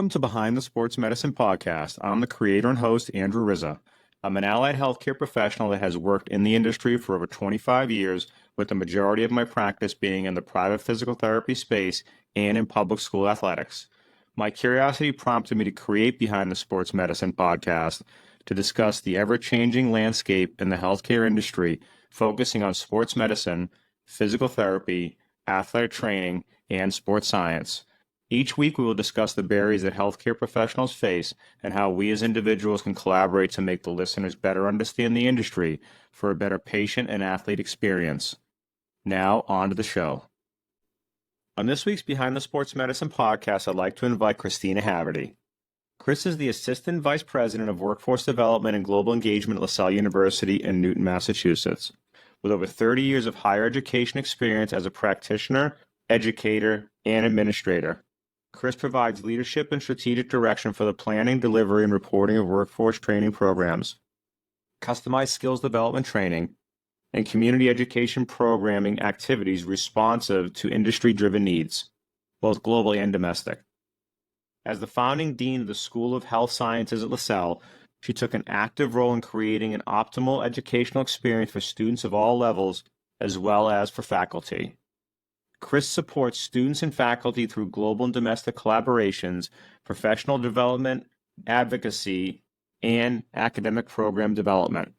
Welcome to Behind the Sports Medicine Podcast. I'm the creator and host, Andrew Rizza. I'm an allied healthcare professional that has worked in the industry for over 25 years, with the majority of my practice being in the private physical therapy space and in public school athletics. My curiosity prompted me to create Behind the Sports Medicine Podcast to discuss the ever-changing landscape in the healthcare industry, focusing on sports medicine, physical therapy, athletic training, and sports science. Each week, we will discuss the barriers that healthcare professionals face and how we as individuals can collaborate to make the listeners better understand the industry for a better patient and athlete experience. Now, on to the show. On this week's Behind the Sports Medicine Podcast, I'd like to invite Christina Haverty. Chris is the Assistant Vice President of Workforce Development and Global Engagement at Lasell University in Newton, Massachusetts. With over 30 years of higher education experience as a practitioner, educator, and administrator, Chris provides leadership and strategic direction for the planning, delivery, and reporting of workforce training programs, customized skills development training, and community education programming activities responsive to industry-driven needs, both globally and domestic. As the founding dean of the School of Health Sciences at Lasell, she took an active role in creating an optimal educational experience for students of all levels, as well as for faculty. Chris supports students and faculty through global and domestic collaborations, professional development, advocacy, and academic program development.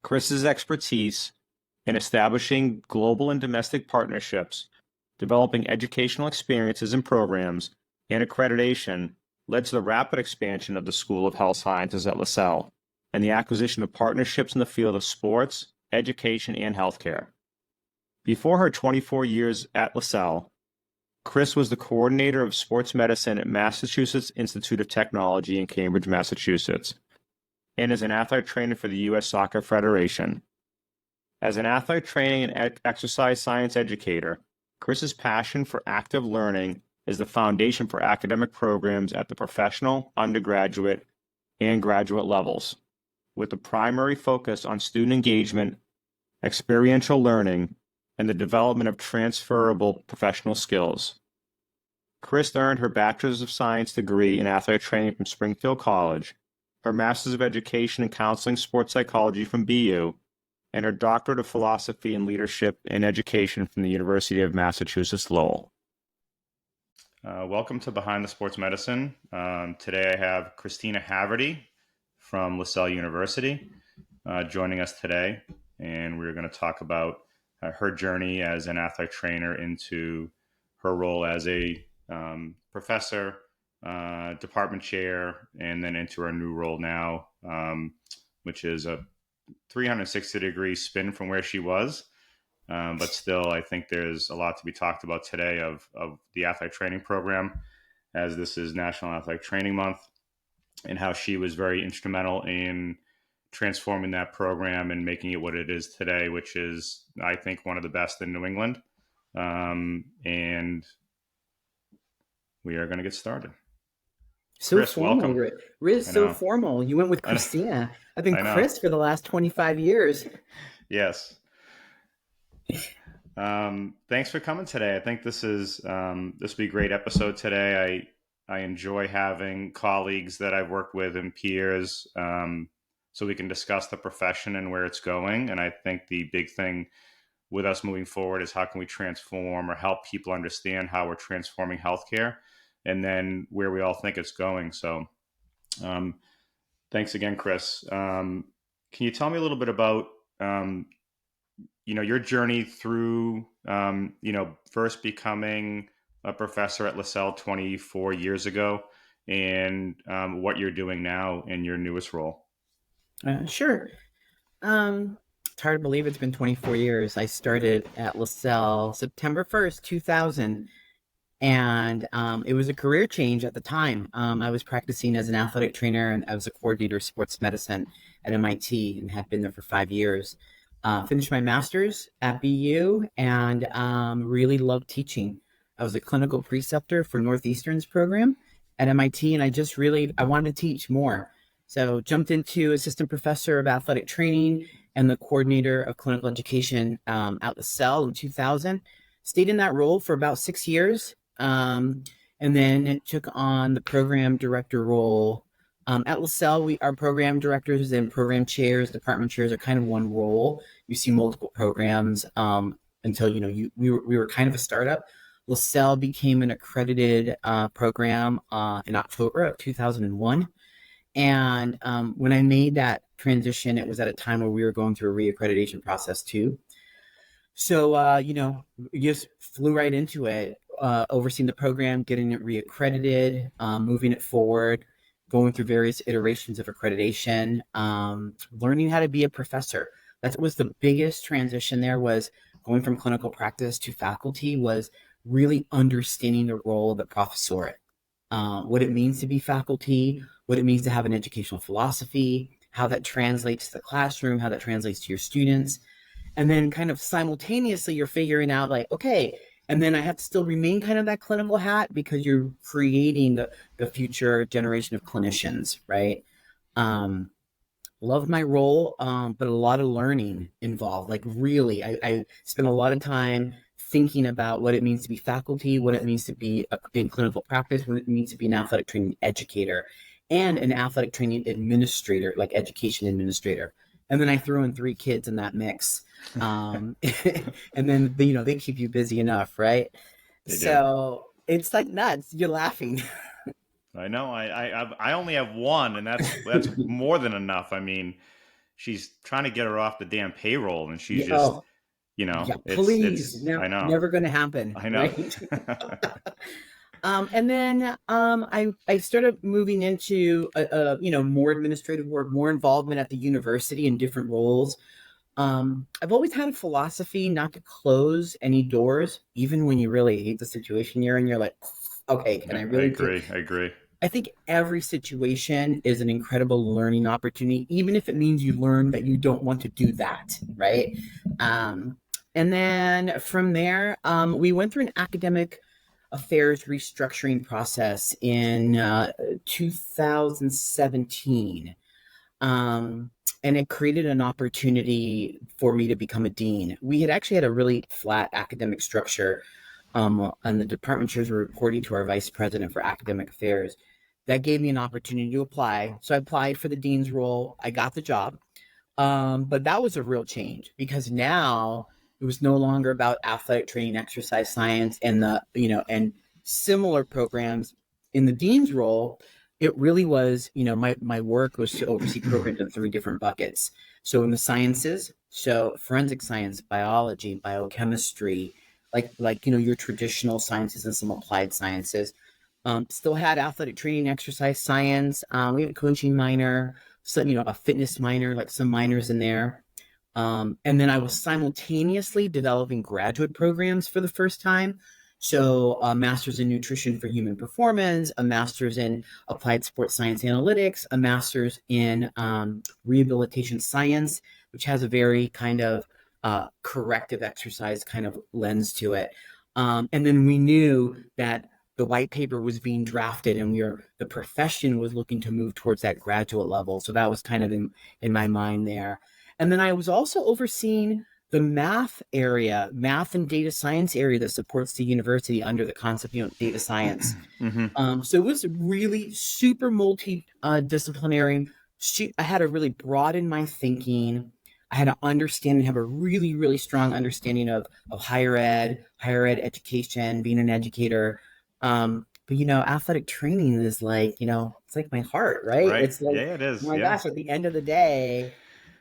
Chris's expertise in establishing global and domestic partnerships, developing educational experiences and programs, and accreditation led to the rapid expansion of the School of Health Sciences at Lasell and the acquisition of partnerships in the field of sports, education, and healthcare. Before her 24 years at Lasell, Chris was the coordinator of sports medicine at Massachusetts Institute of Technology in Cambridge, Massachusetts, and is an athletic trainer for the U.S. Soccer Federation. As an athletic training and exercise science educator, Chris's passion for active learning is the foundation for academic programs at the professional, undergraduate, and graduate levels, with the primary focus on student engagement, experiential learning, and the development of transferable professional skills. Chris earned her Bachelor's of Science degree in athletic training from Springfield College, her Master's of Education in Counseling Sports Psychology from BU, and her Doctorate of Philosophy in Leadership and Education from the University of Massachusetts Lowell. Welcome to Behind the Sports Medicine. Today I have Christina Haverty from Lasell University joining us today, and we're going to talk about her journey as an athletic trainer into her role as a professor, department chair, and then into her new role now, which is a 360-degree spin from where she was. But still, I think there's a lot to be talked about today of the athletic training program, as this is National Athletic Training Month, and how she was very instrumental in transforming that program and making it what it is today, which is, I think, one of the best in New England. And we are going to get started. So Chris, formal, welcome. Riz, so formal. You went with Christina. I've been Chris for the last 25 years. Yes. Thanks for coming today. I think this will be a great episode today. I enjoy having colleagues that I've worked with and peers, so we can discuss the profession and where it's going. And I think the big thing with us moving forward is how can we transform or help people understand how we're transforming healthcare and then where we all think it's going. So thanks again, Chris. Can you tell me a little bit about your journey through, first becoming a professor at Lasell 24 years ago and what you're doing now in your newest role? Sure. It's hard to believe it's been 24 years. I started at Lasell September 1st, 2000. And it was a career change at the time. I was practicing as an athletic trainer and I was a coordinator of sports medicine at MIT and had been there for 5 years. Finished my master's at BU and really loved teaching. I was a clinical preceptor for Northeastern's program at MIT, and I wanted to teach more. So jumped into assistant professor of athletic training and the coordinator of clinical education at Lasell in 2000. Stayed in that role for about 6 years. and then took on the program director role. At Lasell, our program directors and program chairs, department chairs are kind of one role. You see multiple programs until, we were kind of a startup. Lasell became an accredited program in October of 2001. And when I made that transition, it was at a time where we were going through a reaccreditation process too. So, just flew right into it, overseeing the program, getting it reaccredited, moving it forward, going through various iterations of accreditation, learning how to be a professor. That was the biggest transition there, was going from clinical practice to faculty, was really understanding the role of the professorate, what it means to be faculty, what it means to have an educational philosophy, how that translates to the classroom, how that translates to your students. And then kind of simultaneously, you're figuring out like, okay, and then I have to still remain kind of that clinical hat because you're creating the future generation of clinicians, right? Love my role, but a lot of learning involved. Like really, I spent a lot of time thinking about what it means to be faculty, what it means to be in clinical practice, what it means to be an athletic training educator and an athletic training administrator, like education administrator. And then I threw in 3 kids in that mix. And then, they keep you busy enough, right? So it's like nuts. You're laughing. I know. I only have one, and that's more than enough. I mean, she's trying to get her off the damn payroll, and she's just, Oh, yeah, please. I know. Never going to happen. I know. Right? And then I started moving into more administrative work, more involvement at the university in different roles. I've always had a philosophy not to close any doors, even when you really hate the situation you're in. You're like, okay, can I really? I agree. I think every situation is an incredible learning opportunity, even if it means you learn that you don't want to do that, right? And then from there, we went through an academic affairs restructuring process in 2017. And it created an opportunity for me to become a dean. We had actually had a really flat academic structure, and the department chairs were reporting to our vice president for academic affairs. That gave me an opportunity to apply. So I applied for the dean's role. I got the job. But that was a real change because now it was no longer about athletic training, exercise science, and and similar programs. In the dean's role, it really was, my work was to oversee programs in 3 different buckets. So in the sciences, so forensic science, biology, biochemistry, like your traditional sciences and some applied sciences. Still had athletic training, exercise science. We had a coaching minor, so a fitness minor, like some minors in there. And then I was simultaneously developing graduate programs for the first time. So a master's in nutrition for human performance, a master's in applied sports science analytics, a master's in rehabilitation science, which has a very kind of corrective exercise kind of lens to it. And then we knew that the white paper was being drafted and the profession was looking to move towards that graduate level. So that was kind of in my mind there. And then I was also overseeing the math and data science area that supports the university under the concept of data science. Mm-hmm. So it was really super multidisciplinary. I had to really broaden my thinking. I had to understand and have a really, really strong understanding of higher ed education, being an educator. But athletic training is like, it's like my heart, right? It's like, yeah, it is. Oh my gosh, at the end of the day,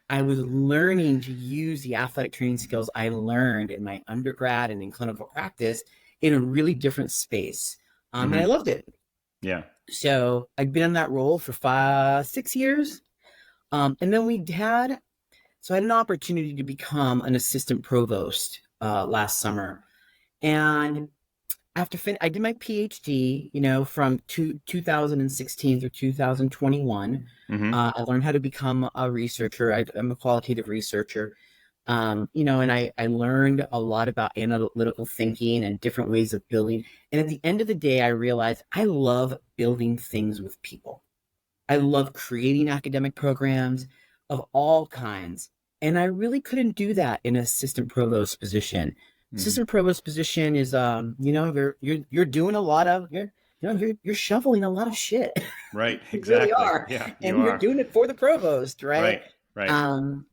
I was learning to use the athletic training skills I learned in my undergrad and in clinical practice in a really different space. And I loved it. Yeah. So I'd been in that role for 6 years. And then I had an opportunity to become an assistant provost last summer. And I did my PhD, from 2016 through 2021. Mm-hmm. I learned how to become a researcher. I'm a qualitative researcher, and I learned a lot about analytical thinking and different ways of building. And at the end of the day, I realized I love building things with people. I love creating academic programs of all kinds. And I really couldn't do that in an assistant provost position. Assistant provost position is, you're doing a lot of, you're shoveling a lot of shit. Right. You really Exactly. are. Yeah, you And you're are. doing it for the provost, right? Right. Right. Um,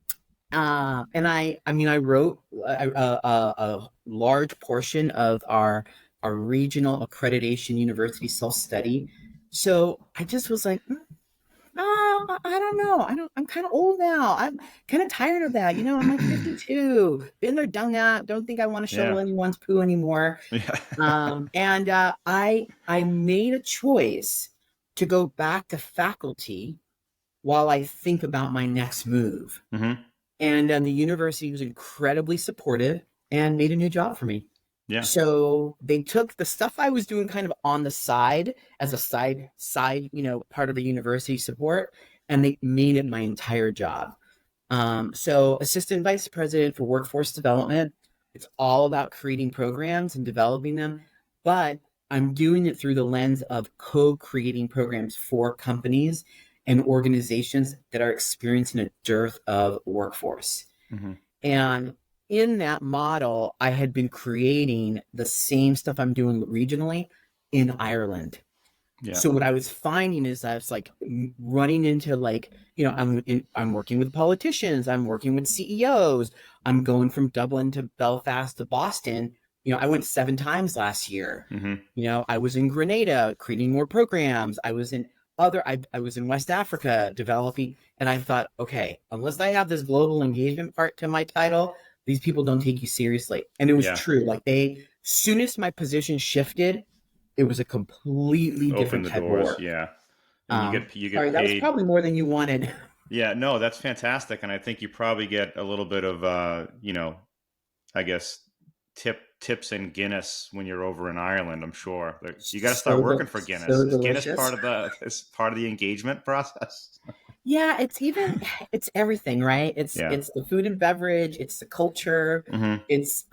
and I mean, I wrote a large portion of our regional accreditation university self-study. So I just was like, I don't know. I'm kind of old now. I'm kind of tired of that. I'm like 52. Been there, done that. Don't think I want to shovel Yeah. anyone's poo anymore. Yeah. And I made a choice to go back to faculty while I think about my next move. Mm-hmm. And the university was incredibly supportive and made a new job for me. Yeah. So they took the stuff I was doing kind of on the side as a side, part of the university support, and they made it my entire job. So assistant vice president for workforce development, it's all about creating programs and developing them, but I'm doing it through the lens of co-creating programs for companies and organizations that are experiencing a dearth of workforce. Mm-hmm. And in that model, I had been creating the same stuff I'm doing regionally in Ireland. Yeah. So what I was finding is I was like running into I'm working with politicians, I'm working with CEOs, I'm going from Dublin to Belfast to Boston. I went 7 times last year. Mm-hmm. I was in Grenada creating more programs. I was in West Africa developing, and I thought, okay, unless I have this global engagement part to my title, these people don't take you seriously. And it was true. Like soon as my position shifted, it was a completely different type of work. Yeah. And you get Sorry, paid. that was probably more than you wanted. Yeah, no, that's fantastic. And I think you probably get a little bit of I guess tips in Guinness when you're over in Ireland, I'm sure. You got to start working for Guinness. So Is Guinness delicious. part of the engagement process? Yeah, it's everything, right? It's the food and beverage, it's the culture, Mm-hmm. it's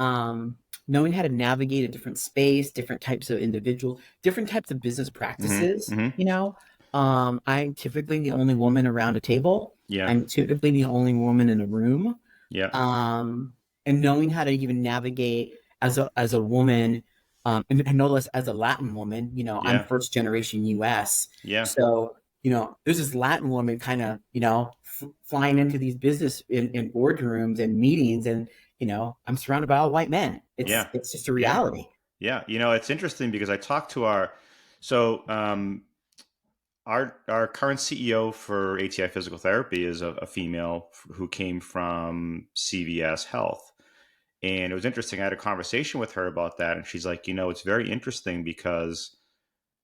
knowing how to navigate a different space, different types of individuals, different types of business practices. Mm-hmm. I'm typically the only woman around a table. Yeah. I'm typically the only woman in a room. Yeah. And knowing how to even navigate as a woman, and no less as a Latin woman, I'm first generation US. Yeah. So, there's this Latin woman kind of, flying into these business in boardrooms and meetings, and, I'm surrounded by all white men. It's just a reality. Yeah. It's interesting because I talked to our current CEO for ATI Physical Therapy is a female who came from CVS Health. And it was interesting. I had a conversation with her about that. And she's like, it's very interesting because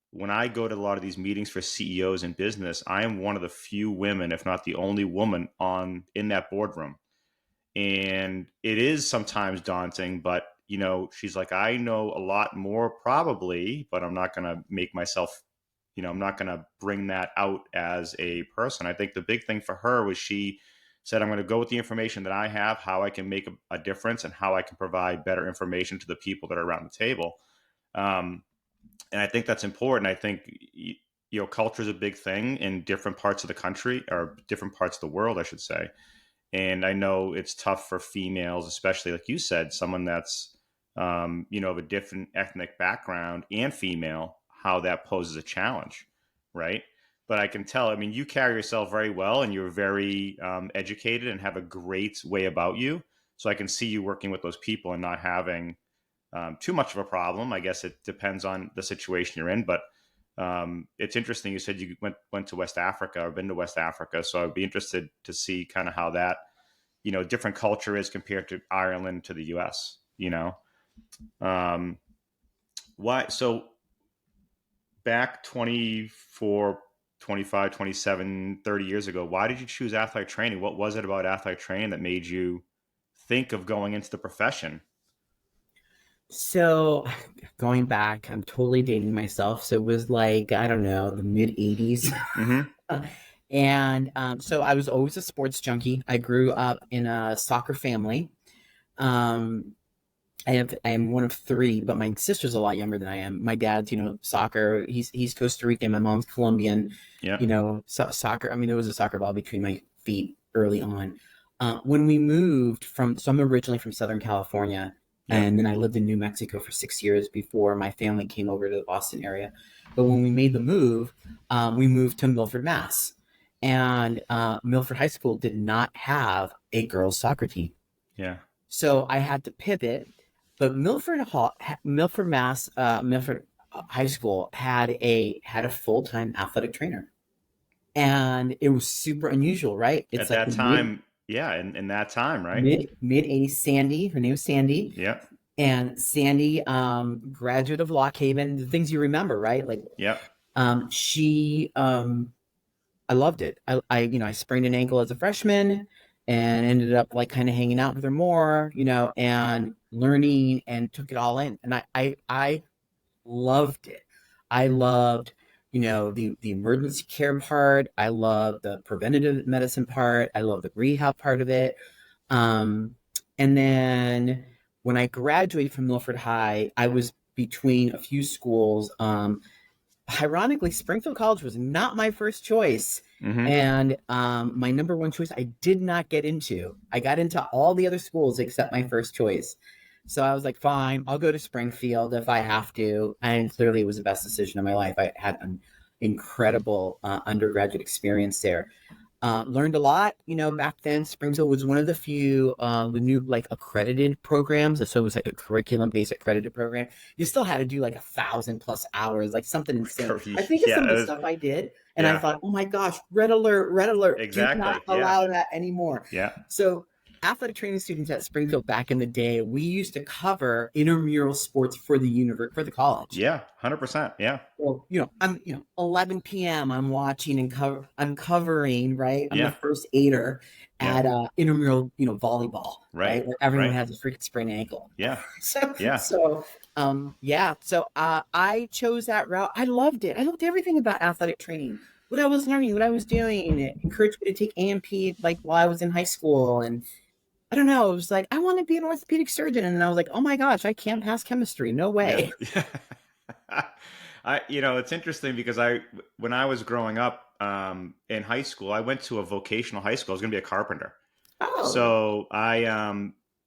when I go to a lot of these meetings for CEOs in business, I am one of the few women, if not the only woman in that boardroom. And it is sometimes daunting, but she's like, I know a lot more probably, but I'm not going to make myself, I'm not going to bring that out as a person. I think the big thing for her was she said, I'm going to go with the information that I have, how I can make a difference and how I can provide better information to the people that are around the table. And I think that's important. I think, culture is a big thing in different parts of the country or different parts of the world, I should say. And I know it's tough for females, especially like you said, someone that's, of a different ethnic background and female, how that poses a challenge, right? But I can tell, you carry yourself very well and you're very educated and have a great way about you. So I can see you working with those people and not having too much of a problem. I guess it depends on the situation you're in, but it's interesting. You said you went to West Africa or been to West Africa. So I'd be interested to see kind of how that, different culture is compared to Ireland to the US, so back 24, 25, 27, 30 years ago, why did you choose athletic training? What was it about athletic training that made you think of going into the profession? So going back, I'm totally dating myself. So it was like, I don't know, the mid 80s. Mm-hmm. And so I was always a sports junkie. I grew up in a soccer family. I am one of 3, but my sister's a lot younger than I am. My dad's, soccer. He's Costa Rican. My mom's Colombian. Yeah. Soccer. There was a soccer ball between my feet early on. When we moved so I'm originally from Southern California, Yep. And then I lived in New Mexico for 6 years before my family came over to the Boston area. But when we made the move, we moved to Milford, Mass. And Milford High School did not have a girls' soccer team. Yeah. So I had to pivot. But Milford, Mass, Milford High School had a full-time athletic trainer. And it was super unusual, right? It's At like that the mid time, yeah, in that time, right? mid mid 80s. Sandy, her name was Sandy, Yep. and Sandy, graduate of Lock Haven, the things you remember, right? Like, Yep. she, I loved it. I sprained an ankle as a freshman and ended up like kind of hanging out with her more, and learning, and took it all in. And I loved it. I loved, the emergency care part. I loved the preventative medicine part. I love the rehab part of it. Um, and then when I graduated from Milford High, I was between a few schools. Ironically, Springfield College was not my first choice. Mm-hmm. And my number one choice, I did not get into. I got into all the other schools except my first choice. So I was like, fine, I'll go to Springfield if I have to. And clearly, it was the best decision of my life. I had an incredible undergraduate experience there. Learned a lot, back then. Springfield was one of the few, the new like accredited programs. So it was like a curriculum-based accredited program. You still had to do like 1,000+ hours, like something insane. I think of Yeah. some of the stuff I did, and I Yeah. thought, oh my gosh, red alert, red alert, do not Exactly. Yeah. allow that anymore. Yeah. So athletic training students at Springfield back in the day, we used to cover intramural sports for the college. Yeah. 100%. Yeah. Well, I'm 11 p.m. I'm watching and I'm covering, right? I'm the Yeah. first aider Yeah. at intramural, volleyball, Right. right? Where everyone Right. has a freaking sprained ankle. Yeah. So Yeah. so yeah. So I chose that route. I loved it. I loved everything about athletic training. What I was learning, what I was doing. It encouraged me to take A&P like while I was in high school. And I don't know, it was like, I want to be an orthopedic surgeon. And I was like, oh my gosh, I can't pass chemistry. No Yeah. way. Yeah. It's interesting because when I was growing up, in high school, I went to a vocational high school. I was going to be a carpenter. Oh, So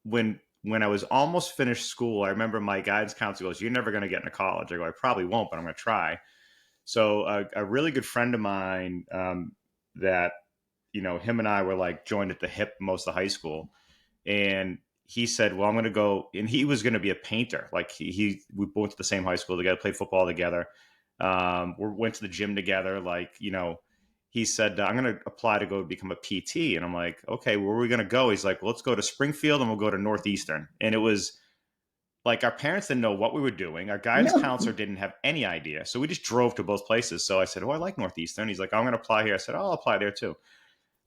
when I was almost finished school, I remember my guidance counselor goes, "You're never going to get into college." I go, "I probably won't, but I'm going to try." So a really good friend of mine, that, him and I were like joined at the hip most of high school. And he said, "Well, I'm going to go," and he was going to be a painter. Like we went to the same high school together, played football together. We went to the gym together. Like, he said, "I'm going to apply to go become a PT." And I'm like, "Okay, where are we going to go?" He's like, "Well, let's go to Springfield and we'll go to Northeastern." And it was like, our parents didn't know what we were doing. Our guidance no. counselor didn't have any idea. So we just drove to both places. So I said, "Oh, I like Northeastern." He's like, "I'm going to apply here." I said, "Oh, I'll apply there too."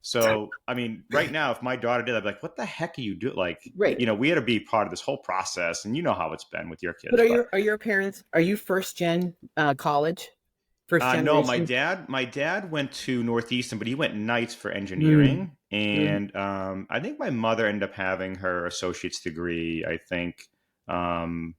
So, I mean, right now, if my daughter did, I'd be like, "What the heck are you doing?" Like, Right. we had to be part of this whole process, and you know how it's been with your But kids. But are your parents, are you first gen college? First no, my generation? dad went to Northeastern, but he went nights for Mm, engineering, mm. and I think my mother ended up having her associate's degree. I think, um,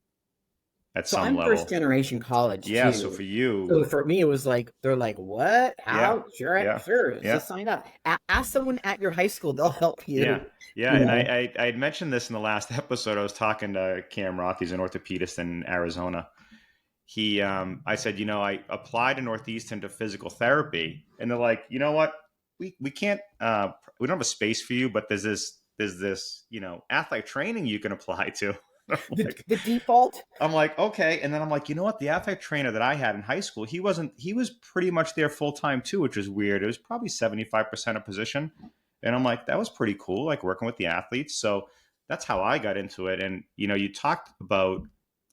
at So some I'm first level. generation college Yeah. So too. for you, So for me, it was like, they're like, what? yeah, How? Sure, yeah, sure. yeah. Just sign up. Ask someone at your high school. They'll help Yeah, you, yeah, you and know. I had mentioned this in the last episode. I was talking to Cam Roth. He's an orthopedist in Arizona. I said, I applied to Northeastern to physical therapy, and they're like, "You know what? We can't, we don't have a space for you, but there's this athletic training you can apply to." I'm The, like, the default. I'm like, okay. And then I'm like, you know what? The athletic trainer that I had in high school, he was pretty much there full time too, which was weird. It was probably 75% of position. And I'm like, that was pretty cool, like working with the athletes. So that's how I got into it. And, you talked about,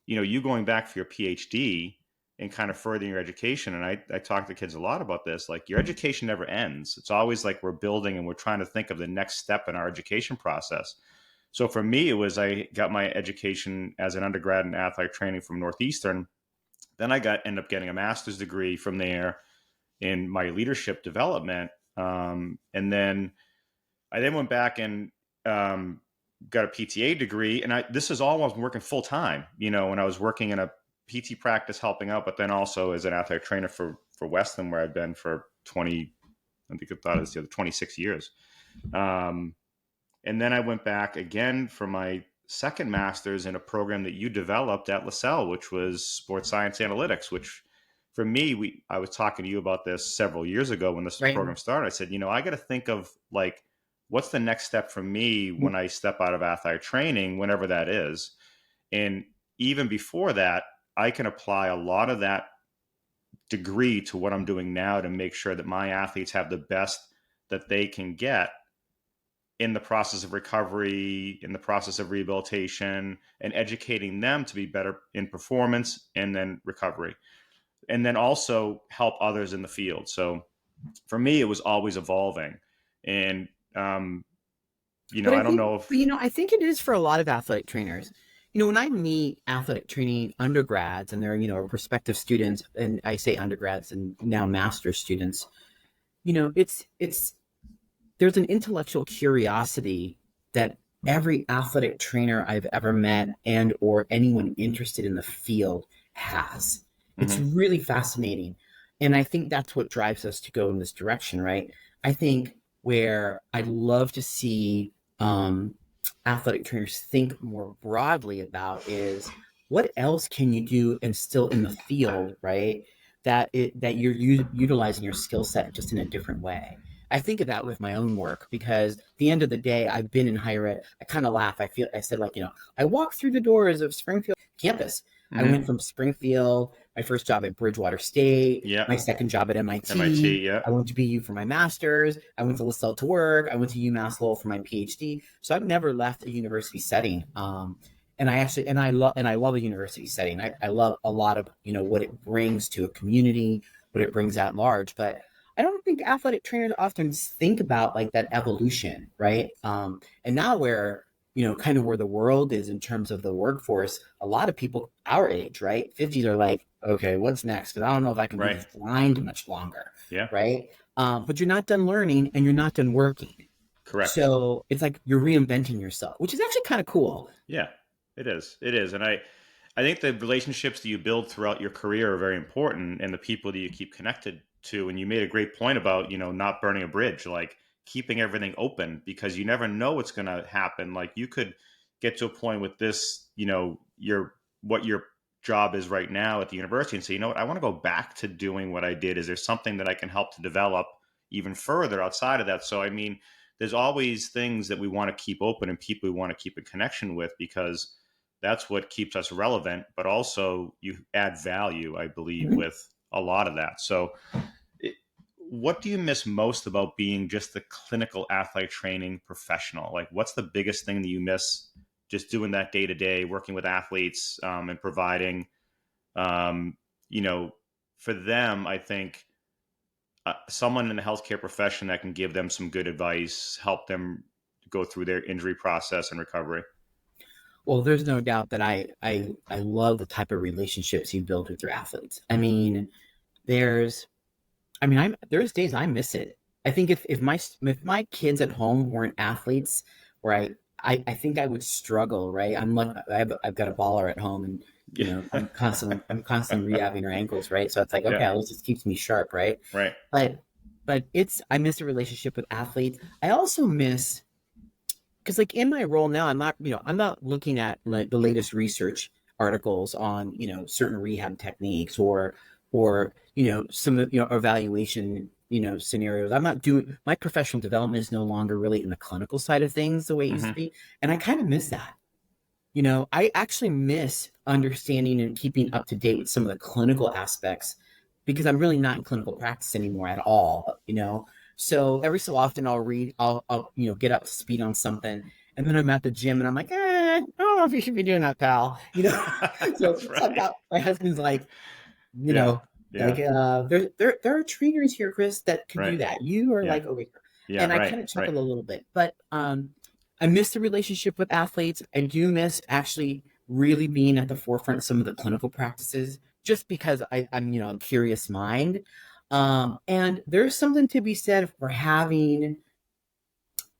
you going back for your PhD and kind of furthering your education. And I talk to kids a lot about this. Like, your education never ends. It's always like we're building and we're trying to think of the next step in our education process. So for me, it was, I got my education as an undergrad in athletic training from Northeastern. Then ended up getting a master's degree from there in my leadership development. And then I then went back and, got a PTA degree. And this is all while I was working full time, when I was working in a PT practice helping out, but then also as an athletic trainer for Weston, where I've been for 20, I think I thought it was 26 years. And then I went back again for my second master's in a program that you developed at Lasell, which was sports science analytics, which for me, I was talking to you about this several years ago when this Right. program started. I said, I got to think of like, what's the next step for me when I step out of athletic training, whenever that is. And even before that, I can apply a lot of that degree to what I'm doing now to make sure that my athletes have the best that they can get in the process of recovery, in the process of rehabilitation, and educating them to be better in performance and then recovery. And then also help others in the field. So for me, it was always evolving. And, But I I don't think, know if, I think it is for a lot of athletic trainers. When I meet athletic training undergrads and they're, prospective students, and I say undergrads and now master's students, it's there's an intellectual curiosity that every athletic trainer I've ever met and or anyone interested in the field has. It's Mhm. really fascinating. And I think that's what drives us to go in this direction, right? I think where I'd love to see athletic trainers think more broadly about is what else can you do and still in the field, right? That you're utilizing your skill set just in a different way. I think of that with my own work because at the end of the day, I've been in higher ed. I kind of laugh. I said, like, I walked through the doors of Springfield campus. I Mhm. went from Springfield, my first job at Bridgewater State, Yeah. my second job at MIT. MIT. Yeah. I went to BU for my master's. I went to Lasell to work. I went to UMass Lowell for my PhD. So I've never left a university setting. And I love a university setting. I love a lot of, what it brings to a community, what it brings at large. But I don't think athletic trainers often think about like that evolution, right? And now kind of where the world is in terms of the workforce, a lot of people our age, right? 50s are like, okay, what's next? Because I don't know if I can do Right. this grind much longer, Yeah. right? But you're not done learning and you're not done working. Correct. So it's like you're reinventing yourself, which is actually kind of cool. Yeah, it is. It is. And I think the relationships that you build throughout your career are very important and the people that you keep connected to. And you made a great point about, not burning a bridge, like keeping everything open because you never know what's going to happen. Like you could get to a point with this, what your job is right now at the university and say, what, I want to go back to doing what I did. Is there something that I can help to develop even further outside of that? So, I mean, there's always things that we want to keep open and people we want to keep in connection with because that's what keeps us relevant, but also you add value, I believe, Mhm. with a lot of that. So, what do you miss most about being just the clinical athletic training professional? Like, what's the biggest thing that you miss just doing that day to day, working with athletes and providing, um, you know, for them, I think someone in the healthcare profession that can give them some good advice, help them go through their injury process and recovery. Well, there's no doubt that I love the type of relationships you build with your athletes. I mean, there's there's days I miss it. I think if my kids at home weren't athletes, where I think I would struggle, right? I've got a baller at home, and Yeah. I'm constantly rehabbing her ankles, right? So it's like, Yeah. okay, at least it keeps me sharp, right? Right. But I miss a relationship with athletes. I also miss because like in my role now, I'm not looking at like the latest research articles on certain rehab techniques or some evaluation scenarios. I'm not doing my professional development is no longer really in the clinical side of things the way it used to Hmm. be, and I kind of miss that. I actually miss understanding and keeping up to date with some of the clinical aspects because I'm really not in clinical practice anymore at all. So every so often I'll read, I'll get up to speed on something, and then I'm at the gym and I'm like, I don't know if you should be doing that, pal. So That's it's like right. my husband's like, you Yeah. know, Yeah. like there are trainers here, Chris, that could Right. do that. You are Yeah. like over here, Yeah. and I Right. kind of Right. chuckle a little bit, but I miss the relationship with athletes. I do miss actually really being at the forefront of some of the clinical practices, just because I'm a curious mind. And there's something to be said for having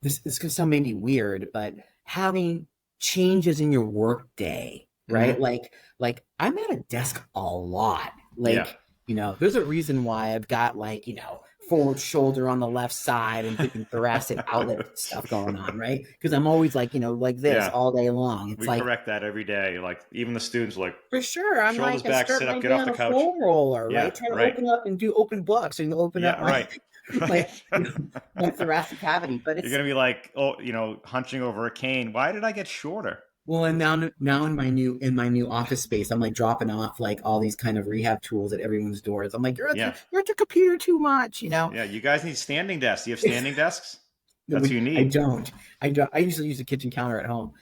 this could sound maybe weird, but having changes in your work day, right? Hmm. Like I'm at a desk a lot. Yeah. There's a reason why I've got like, forward shoulder on the left side and thinking thoracic outlet stuff going on, right? Because I'm always like, like this Yeah. all day long. It's We like, correct that every day. Like even the students are like, for sure. I'm shoulders like, I back, start sit my up, get day off on the a couch. foam roller, Yeah, right? Trying to right. open up and do open books and open up Yeah, right. my, Right. my thoracic cavity. But You're it's, gonna be like, oh, hunching over a cane. Why did I get shorter? well, and now in my new office space, I'm like dropping off like all these kind of rehab tools at everyone's doors. I'm like, Yeah. you're at the computer too much, Yeah. You guys need standing desks. Do you have standing desks? That's what you I need. don't. I don't. I usually use a kitchen counter at home.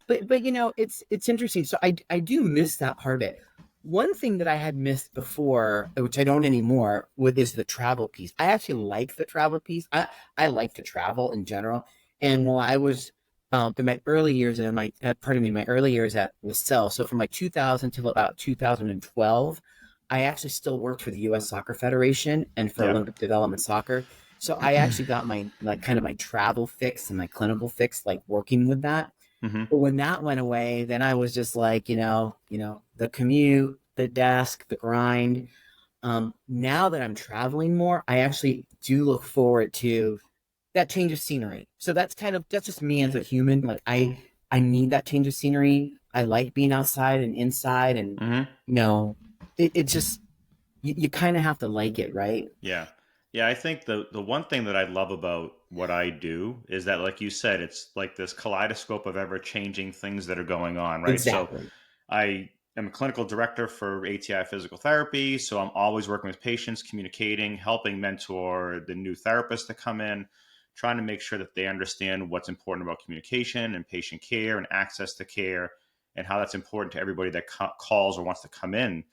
But it's interesting. So I do miss that part of it. One thing that I had missed before, which I don't anymore, is the travel piece. I actually like the travel piece. I like to travel in general. And while I was in my early years in my early years at Lasell, so from like 2000 to about 2012, I actually still worked for the U.S. Soccer Federation and for Yeah. Olympic Development Soccer. So I actually got my like kind of my travel fix and my clinical fix, like working with that. Mm-hmm. But when that went away, then I was just like, the commute, the desk, the grind. Now that I'm traveling more, I actually do look forward to that change of scenery. So that's just me as a human. Like I need that change of scenery. I like being outside and inside, and Mm-hmm. it just you kind of have to like it, right? Yeah. Yeah, I think the one thing that I love about what I do is that, like you said, it's like this kaleidoscope of ever changing things that are going on, right? So Exactly. I am a clinical director for ATI physical therapy, so I'm always working with patients, communicating, helping mentor the new therapists to come in, trying to make sure that they understand what's important about communication and patient care and access to care and how that's important to everybody that calls or wants to come in.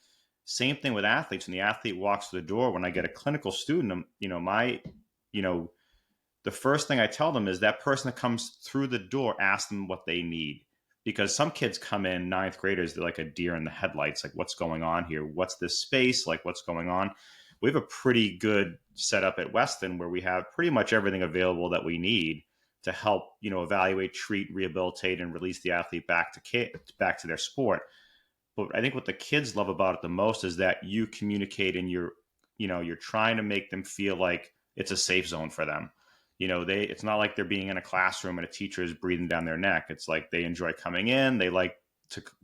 Same thing with athletes. When the athlete walks through the door, when I get a clinical student, the first thing I tell them is that person that comes through the door, ask them what they need. Because some kids come in, ninth graders, they're like a deer in the headlights. Like, what's going on here? What's this space? Like, what's going on? We have a pretty good setup at Weston where we have pretty much everything available that we need to help, evaluate, treat, rehabilitate, and release the athlete back to their sport. But I think what the kids love about it the most is that you communicate and you're trying to make them feel like it's a safe zone for them. It's not like they're being in a classroom and a teacher is breathing down their neck. It's like they enjoy coming in. They like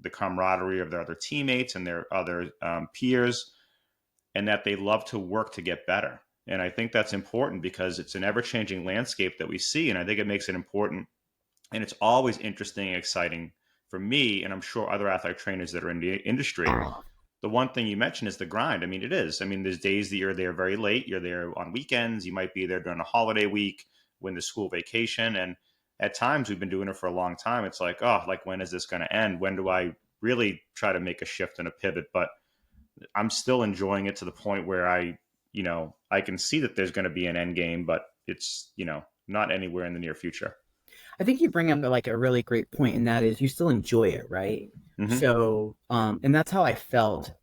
the camaraderie of their other teammates and their other peers, and that they love to work to get better. And I think that's important because it's an ever-changing landscape that we see, and I think it makes it important. And it's always interesting and exciting for me, and I'm sure other athletic trainers that are in the industry. The one thing you mentioned is the grind. I mean, it is. I mean, there's days that you're there very late. You're there on weekends. You might be there during a holiday week when the school vacation. And at times, we've been doing it for a long time. It's like, oh, like, when is this going to end? When do I really try to make a shift and a pivot? But I'm still enjoying it to the point where I can see that there's going to be an end game, but it's, not anywhere in the near future. I think you bring up like a really great point, and that is you still enjoy it, right? Mm-hmm. So, and that's how I felt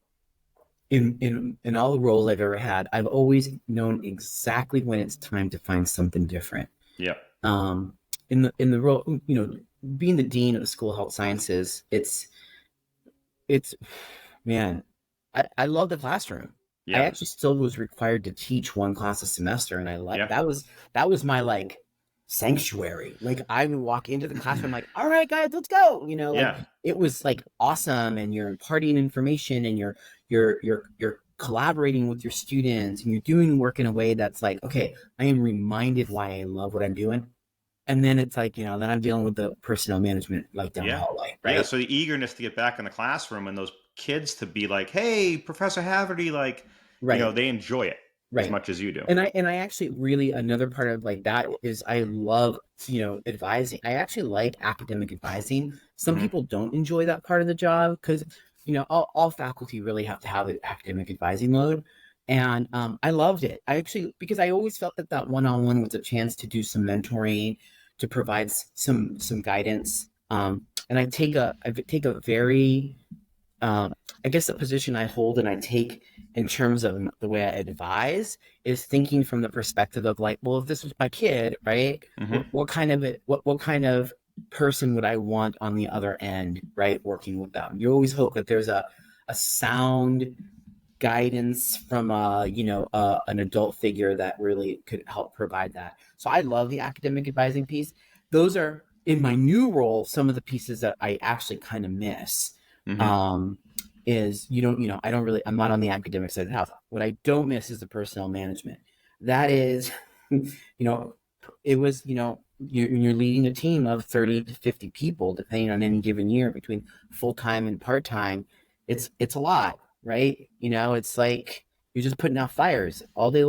in all the roles I've ever had. I've always known exactly when it's time to find something different. Yeah. In the role, being the dean of the School of Health Sciences, it's man, I love the classroom. Yeah. I actually still was required to teach one class a semester, and I like that was my like sanctuary. Like I would walk into the classroom like, all right, guys, let's go. It was like awesome, and you're imparting information, and you're collaborating with your students, and you're doing work in a way that's like, okay, I am reminded why I love what I'm doing. And then it's like, then I'm dealing with the personnel management like down the hallway, right? Yeah, so the eagerness to get back in the classroom and those kids to be like, hey, Professor Haverty, like, they enjoy it as much as you do. And I actually really, another part of like that is I love, advising. I actually like academic advising. Some people don't enjoy that part of the job because, all faculty really have to have an academic advising load. And I loved it. Because I always felt that one-on-one was a chance to do some mentoring, to provide some guidance. And I take a very, I guess the position I hold and I take in terms of the way I advise is thinking from the perspective of like, well, if this was my kid, right? What kind of person would I want on the other end, right? Working with them. You always hope that there's a sound guidance from an adult figure that really could help provide that. So I love the academic advising piece. Those are in my new role some of the pieces that I actually kind of miss. Mm-hmm. Um, is I don't really, I'm not on the academic side of the house. What I don't miss is the personnel management. That is, it was, you're leading a team of 30 to 50 people, depending on any given year, between full-time and part-time. It's a lot, right? It's like you're just putting out fires all day Yeah.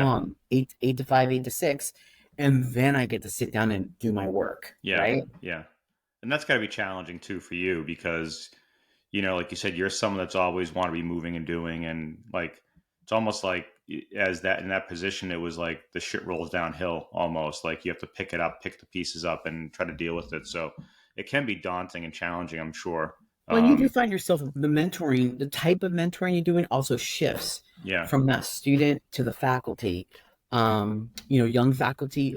long, eight to five, 8 to 6. And then I get to sit down and do my work, Yeah. right? Yeah. And that's got to be challenging too for you because, like you said, you're someone that's always want to be moving and doing. And like, it's almost like as that in that position, it was like the shit rolls downhill almost. Like you have to pick it up, pick the pieces up and try to deal with it. So it can be daunting and challenging, I'm sure. Well, you do find yourself the type of mentoring you're doing also shifts Yeah. from that student to the faculty. Young faculty,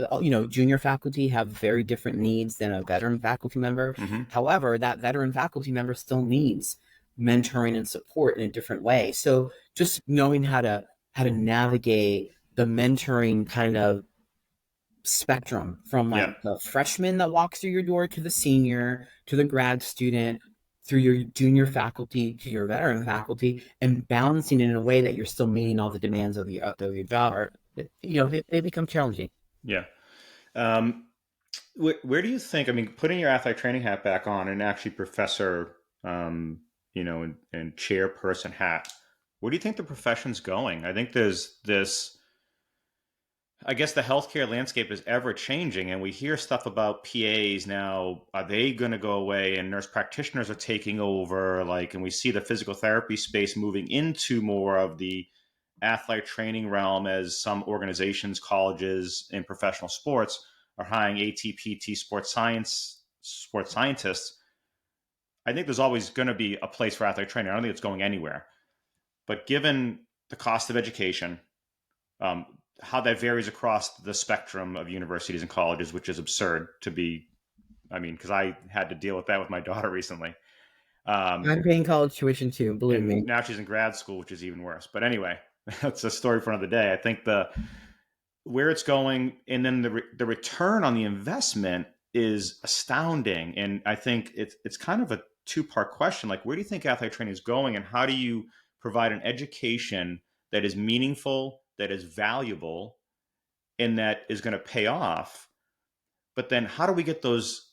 junior faculty have very different needs than a veteran faculty member. Mm-hmm. However, that veteran faculty member still needs mentoring and support in a different way. So just knowing how to navigate the mentoring kind of spectrum from Yeah. like the freshman that walks through your door to the senior to the grad student through your junior faculty to your veteran faculty, and balancing it in a way that you're still meeting all the demands of your job, or they become challenging. Yeah. Where do you think, I mean, putting your athletic training hat back on and actually professor, and chairperson hat, where do you think the profession's going? I think there's this, I guess the healthcare landscape is ever changing, and we hear stuff about PAs now. Are they going to go away? And nurse practitioners are taking over, and we see the physical therapy space moving into more of the athletic training realm as some organizations, colleges, and professional sports are hiring ATPT sports scientists. I think there's always going to be a place for athletic training. I don't think it's going anywhere. But given the cost of education, um, how that varies across the spectrum of universities and colleges, which is absurd to be, because I had to deal with that with my daughter recently. I'm paying college tuition too, believe and me. now she's in grad school, which is even worse. But anyway, that's a story for another day. I think where it's going, and then the return on the investment is astounding. And I think it's kind of a two-part question. Like, where do you think athletic training is going, and how do you provide an education that is meaningful, that is valuable, and that is going to pay off? But then how do we get those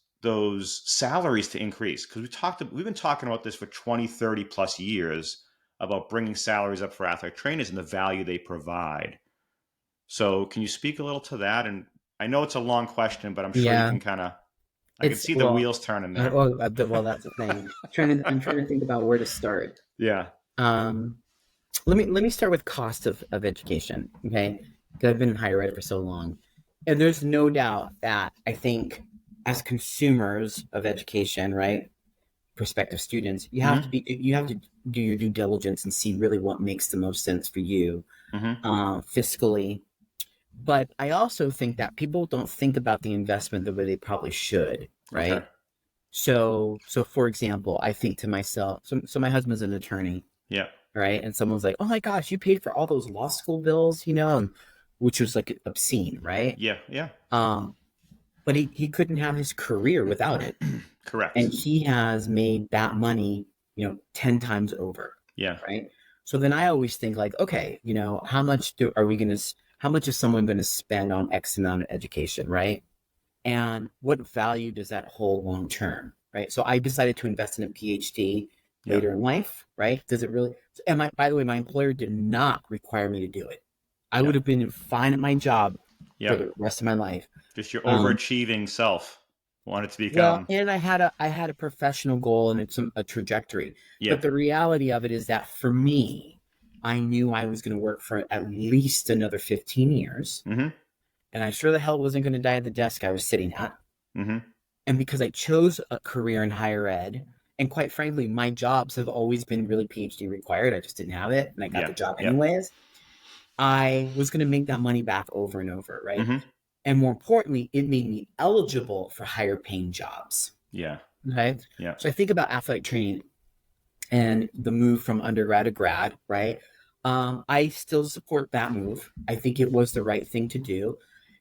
salaries to increase? Because we've been talking about this for 20, 30 plus years about bringing salaries up for athletic trainers and the value they provide. So can you speak a little to that? And I know it's a long question, but I'm sure you Yeah, can I can see the wheels turning there. well, that's the thing. I'm trying to think about where to start. Yeah. Um, let me start with cost of education, okay? Because I've been in higher ed for so long, and there's no doubt that I think as consumers of education, right, prospective students, you have to do your due diligence and see really what makes the most sense for you, fiscally. But I also think that people don't think about the investment the way they probably should, right? Okay. So for example, I think to myself, so my husband's an attorney, Yeah. right? And someone's like, "Oh my gosh, you paid for all those law school bills, which was like obscene, right?" Yeah. Yeah. But he couldn't have his career without it, Correct. and he has made that money, 10 times over, Yeah. right? So then I always think like, okay, how much is someone going to spend on X amount of education, right? And what value does that hold long term, right? So I decided to invest in a PhD later in life, right? Does it really? And by the way, my employer did not require me to do it. I would have been fine at my job for the rest of my life. Just your overachieving self wanted to Well, become. and I had a professional goal and it's a trajectory. Yeah. But the reality of it is that for me, I knew I was going to work for at least another 15 years. Mm-hmm. And I sure the hell wasn't going to die at the desk I was sitting at. Mm-hmm. And because I chose a career in higher ed, and quite frankly, my jobs have always been really PhD required. I just didn't have it, and I got the job anyways. I was going to make that money back over and over, right? Mm-hmm. And more importantly, it made me eligible for higher paying jobs. Yeah. Okay. Yeah. So I think about athletic training and the move from undergrad to grad, right? I still support that move. I think it was the right thing to do.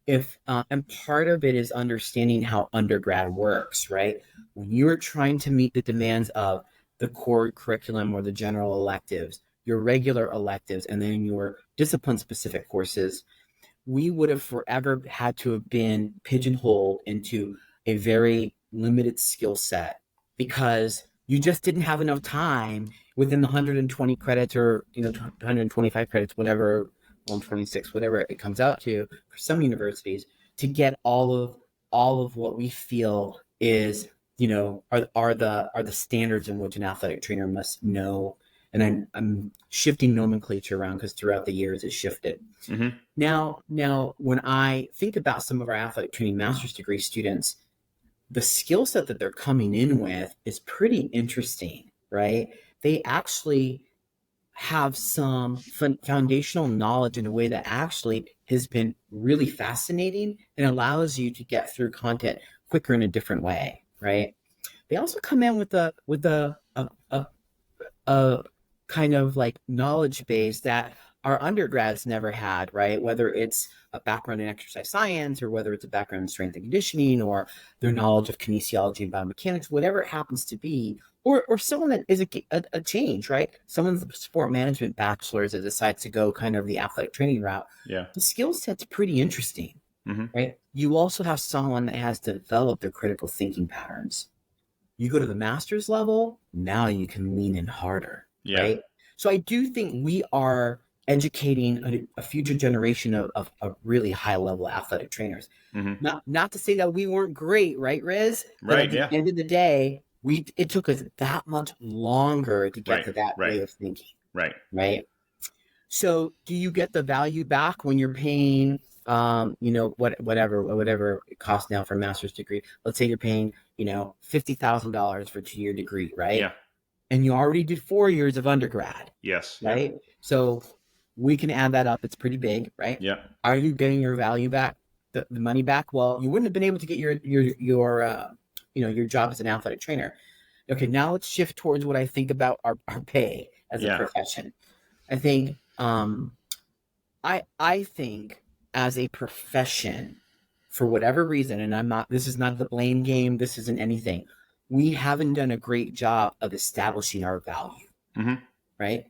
And part of it is understanding how undergrad works, right? When you are trying to meet the demands of the core curriculum or the general electives, your regular electives, and then your discipline-specific courses, we would have forever had to have been pigeonholed into a very limited skill set because you just didn't have enough time within the 120 credits or 125 credits, whatever, 126, whatever it comes out to for some universities, to get all of what we feel is are the standards in which an athletic trainer must know. And I'm shifting nomenclature around because throughout the years it shifted. Mm-hmm. Now, when I think about some of our athletic training master's degree students, the skill set that they're coming in with is pretty interesting, right? They actually have some foundational knowledge in a way that actually has been really fascinating and allows you to get through content quicker in a different way, right? They also come in with a kind of like knowledge base that our undergrads never had, right? Whether it's a background in exercise science or whether it's a background in strength and conditioning or their knowledge of kinesiology and biomechanics, whatever it happens to be, or someone that is a change, right? Someone's a sport management bachelor's that decides to go kind of the athletic training route. Yeah. The skill set's pretty interesting, Mm-hmm. right? You also have someone that has developed their critical thinking patterns. You go to the master's level, now you can lean in harder, right? So I do think we are educating a future generation of really high level athletic trainers. Mm-hmm. Not to say that we weren't great, right, Riz? But Right. at the end of the day, it took us that much longer to get to that way of thinking. Right. So do you get the value back when you're paying whatever it costs now for a master's degree? Let's say you're paying, $50,000 for a 2-year degree, right? Yeah. And you already did 4 years of undergrad. Yes. Right. Yeah. So we can add that up. It's pretty big, right? Yeah. Are you getting your value back, the money back? Well, you wouldn't have been able to get your job as an athletic trainer. Okay. Now let's shift towards what I think about our pay as a profession. I think, I think as a profession, for whatever reason, and this is not the blame game. This isn't anything. We haven't done a great job of establishing our value, mm-hmm. right?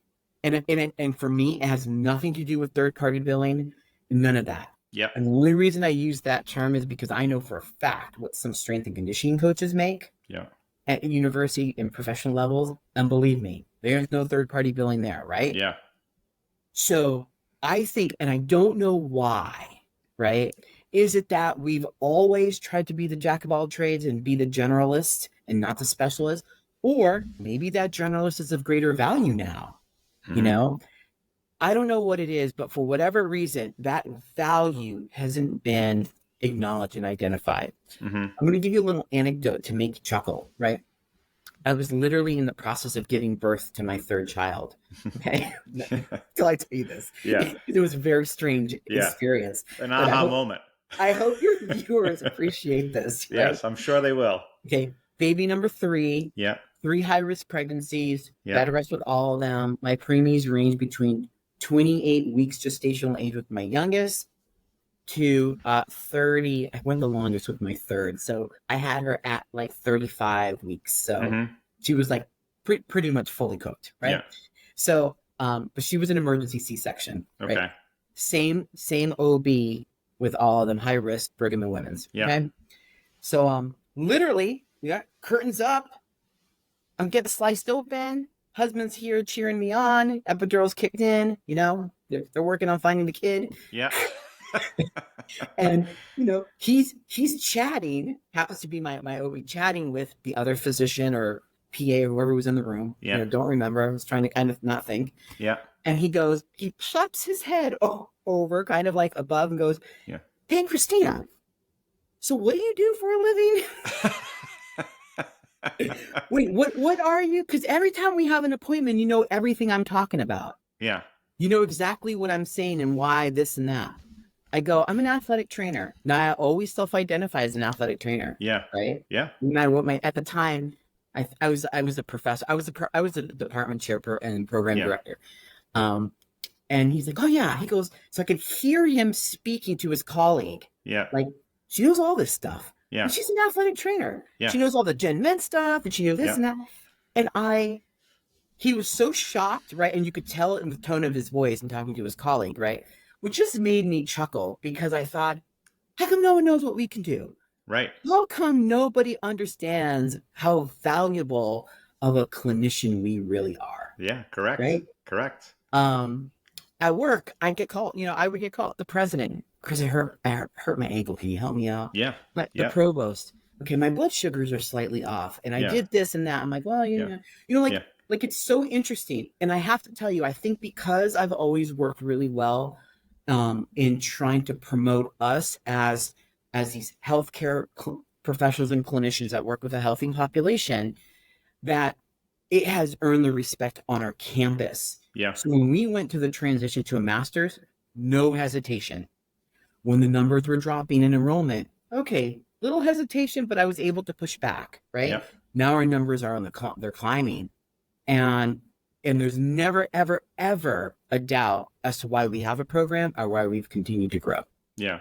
And for me, it has nothing to do with third-party billing, none of that. Yep. And the only reason I use that term is because I know for a fact what some strength and conditioning coaches make at university and professional levels. And believe me, there's no third-party billing there, right? Yeah. So I think, and I don't know why, right? Is it that we've always tried to be the jack of all trades and be the generalist and not the specialist? Or maybe that generalist is of greater value now, I don't know what it is, but for whatever reason, that value hasn't been acknowledged and identified. Mm-hmm. I'm going to give you a little anecdote to make you chuckle, right? I was literally in the process of giving birth to my third child. Okay. Till I tell you this. Yeah. It was a very strange experience. An aha moment. I hope your viewers appreciate this. Right? Yes, I'm sure they will. Okay. Baby number 3. Yeah. 3 high-risk pregnancies. Yeah. Bed rest with all of them. My preemies range between 28 weeks gestational age with my youngest to 30. I went the longest with my third. So I had her at like 35 weeks. So she was like pretty much fully cooked. Right. Yeah. So, but she was an emergency C-section. Okay. Right? Same OB with all of them, high risk, Brigham and Women's. Yeah. Okay. So, literally, we got curtains up. I'm getting sliced open. Husband's here cheering me on. Epidural's kicked in. They're working on finding the kid. Yeah. And he's chatting. Happens to be my OB chatting with the other physician or PA or whoever was in the room. Yeah. Don't remember. I was trying to kind of not think. Yeah. And he plops his head over, kind of like above, and goes, "Yeah. Hey, Christina. So what do you do for a living?" Wait, what are you? Because every time we have an appointment, you know everything I'm talking about. Yeah. You know exactly what I'm saying and why this and that. I go, I'm an athletic trainer. Now, I always self-identify as an athletic trainer. Yeah. Right? Yeah. No matter what at the time, I was a professor. I was a department chair and program Yeah. director. Um, and he's like, oh yeah. He goes, so I could hear him speaking to his colleague. Yeah. Like, she knows all this stuff. And Yeah. she's an athletic trainer. Yeah. She knows all the Gen Med stuff, and she knew this Yeah. and that. And he was so shocked, right? And you could tell it in the tone of his voice and talking to his colleague, right? Which just made me chuckle because I thought, how come no one knows what we can do? Right. How come nobody understands how valuable of a clinician we really are, Yeah. Correct. right? Correct. Um, at work, I get called. I would get called the president because I hurt my ankle. Can you help me out? Yeah. Like the Yeah. provost. Okay, my blood sugars are slightly off, and I Yeah. did this and that. I'm like, well, Yeah. like Yeah. like it's so interesting. And I have to tell you, I think because I've always worked really well, in trying to promote us as these healthcare professionals and clinicians that work with a healthy population, that it has earned the respect on our campus. Yeah. So when we went to the transition to a master's, no hesitation. When the numbers were dropping in enrollment, okay, little hesitation, but I was able to push back, right? Yeah. Now our numbers are they're climbing. And there's never, ever, ever a doubt as to why we have a program or why we've continued to grow. Yeah.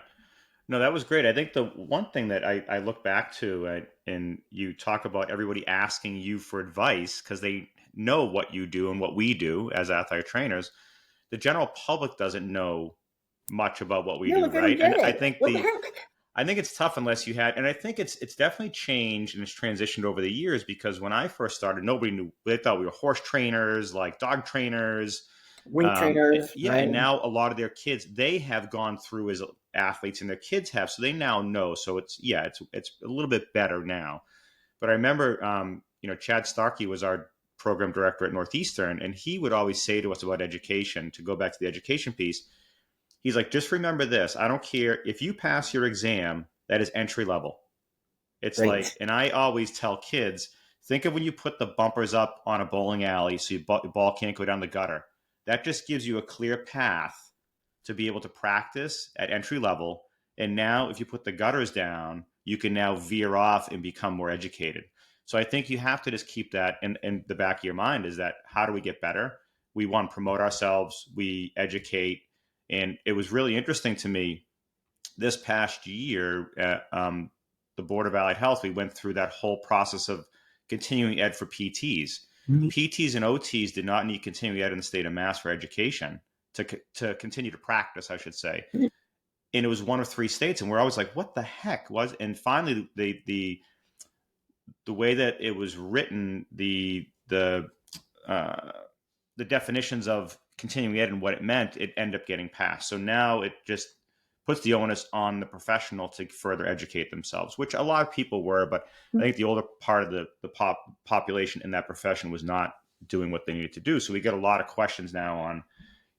No, that was great. I think the one thing that I look back to, and you talk about everybody asking you for advice because they know what you do and what we do as athletic trainers. The general public doesn't know much about what we Yeah, do, look, I don't right? get And I it. think What the heck? I think it's tough unless you had, and I think it's definitely changed and it's transitioned over the years because when I first started, nobody knew. They thought we were horse trainers, like dog trainers. Weight trainers, Yeah, and right? now a lot of their kids they have gone through as athletes, and their kids have, so they now know. So it's a little bit better now. But I remember, Chad Starkey was our program director at Northeastern, and he would always say to us about education. To go back to the education piece, he's like, just remember this: I don't care if you pass your exam, that is entry level. It's Right. like, and I always tell kids, think of when you put the bumpers up on a bowling alley so your ball can't go down the gutter. That just gives you a clear path to be able to practice at entry level. And now, if you put the gutters down, you can now veer off and become more educated. So I think you have to just keep that in the back of your mind is that how do we get better? We want to promote ourselves, we educate. And it was really interesting to me this past year at the Board of Allied Health, we went through that whole process of continuing ed for PTs. Mhm. PTs and OTs did not need continuing ed in the state of Mass for education to continue to practice, I should say. Mhm. And it was one of 3 states, and we're always like, "What the heck was?" And finally, the way that it was written, uh, the definitions of continuing ed and what it meant, it ended up getting passed. So now it just puts the onus on the professional to further educate themselves, which a lot of people were, but I think the older part of the population in that profession was not doing what they needed to do. So we get a lot of questions now on,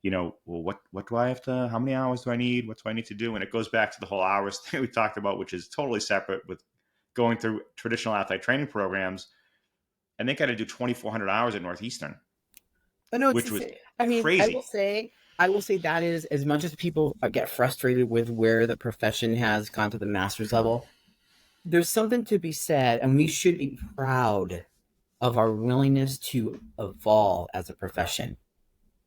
well, what do I have to, how many hours do I need? What do I need to do? And it goes back to the whole hours thing we talked about, which is totally separate with going through traditional athletic training programs. And they got to do 2,400 hours at Northeastern, But no, which was I mean, crazy. I will say that is as much as people get frustrated with where the profession has gone to the master's level, there's something to be said, and we should be proud of our willingness to evolve as a profession,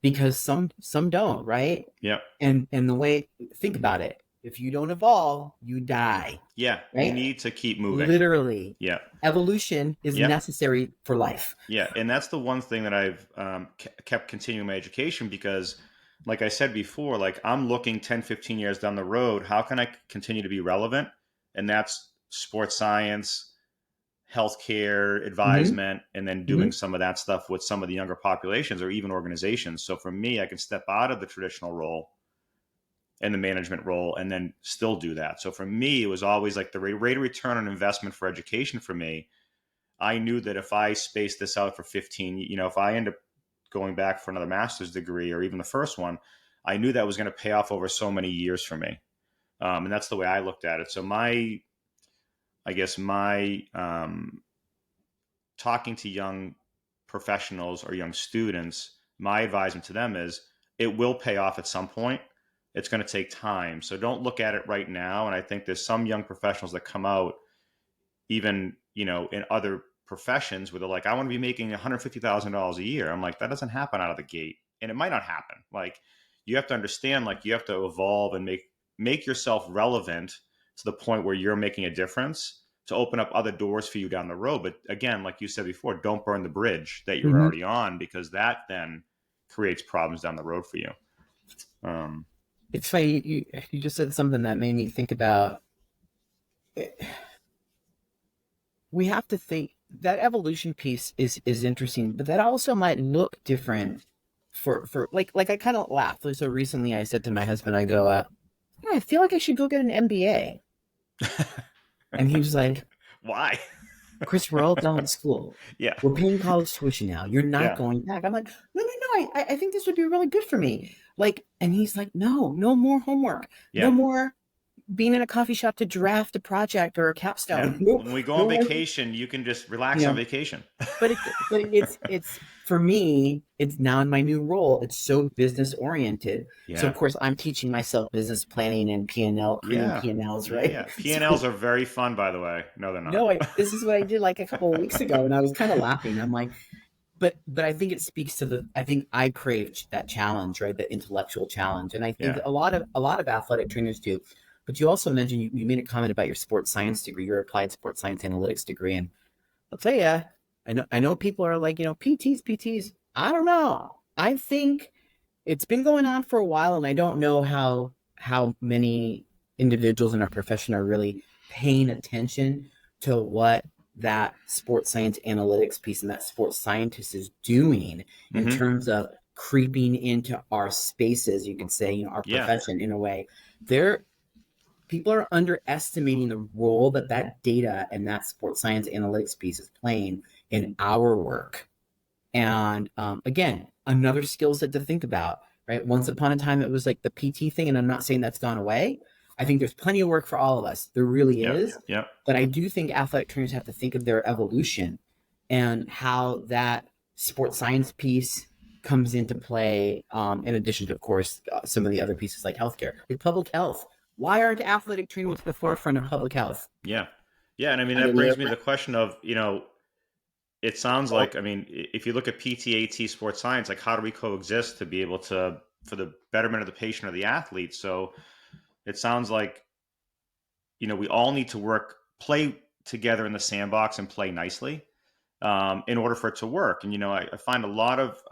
because some don't, right? Yeah. And the way, think about it, if you don't evolve, you die. Yeah. Right? You need to keep moving. Literally. Yeah. Evolution is necessary for life. Yeah. And that's the one thing that I've kept continuing my education because, like I said before, like I'm looking 10, 15 years down the road. How can I continue to be relevant? And that's sports science, healthcare advisement, and then doing some of that stuff with some of the younger populations or even organizations. So for me, I can step out of the traditional role and the management role and then still do that. So for me, it was always like the rate of return on investment for education for me. I knew that if I spaced this out for 15, if I end up going back for another master's degree or even the first one, I knew that was going to pay off over so many years for me. And that's the way I looked at it. So my talking to young professionals or young students, my advisement to them is it will pay off at some point. It's going to take time. So don't look at it right now. And I think there's some young professionals that come out even, in other professions where they're like, I want to be making $150,000 a year. I'm like, that doesn't happen out of the gate, and it might not happen. Like, you have to understand, like, you have to evolve and make yourself relevant to the point where you're making a difference to open up other doors for you down the road. But again, like you said before, don't burn the bridge that you're Mhm. already on, because that then creates problems down the road for you. It's funny, you just said something that made me think about we have to think that evolution piece is interesting, but that also might look different for like I kind of laughed. So recently I said to my husband, I go, I feel like I should go get an MBA. And he was like, Why? Chris, we're all done with school. Yeah. We're paying college tuition now. You're not Yeah. going back. I'm like, no. I think this would be really good for me. Like, and he's like, no more homework. No Yeah. more being in a coffee shop to draft a project or a capstone. Yeah. When we go on No more, vacation, you can just relax you on know, vacation. but it's for me, it's now in my new role, it's so business oriented. So Yeah. of course I'm teaching myself business planning and P&L, creating Yeah. P&Ls, Yeah. right? Yeah. So P&Ls are very fun, by the way. No, they're not. this is what I did like a couple of weeks ago, and I was kind of laughing. I'm like, but I think it speaks to I think I craved that challenge, right? The intellectual challenge. And I think Yeah. a lot of athletic trainers do. But you also mentioned you made a comment about your sports science degree, your applied sports science analytics degree. And I'll tell you, I know people are like, PTs. I don't know. I think it's been going on for a while, and I don't know how many individuals in our profession are really paying attention to what that sports science analytics piece and that sports scientist is doing in Mm-hmm. terms of creeping into our spaces, you can say, our Yeah. profession in a way. People are underestimating the role that data and that sports science analytics piece is playing in our work. And again, another skill set to think about, right? Once upon a time, it was like the PT thing, and I'm not saying that's gone away. I think there's plenty of work for all of us. There really is. Yeah. But I do think athletic trainers have to think of their evolution and how that sports science piece comes into play, in addition to, of course, some of the other pieces like healthcare, like public health. Why aren't athletic trainers at the forefront of public health? Yeah. Yeah. And I mean, that brings me to the question of, it sounds like, I mean, if you look at PTAT sports science, like, how do we coexist to be able to, for the betterment of the patient or the athlete? So it sounds like, we all need to play together in the sandbox and play nicely, in order for it to work. And, I find a lot of,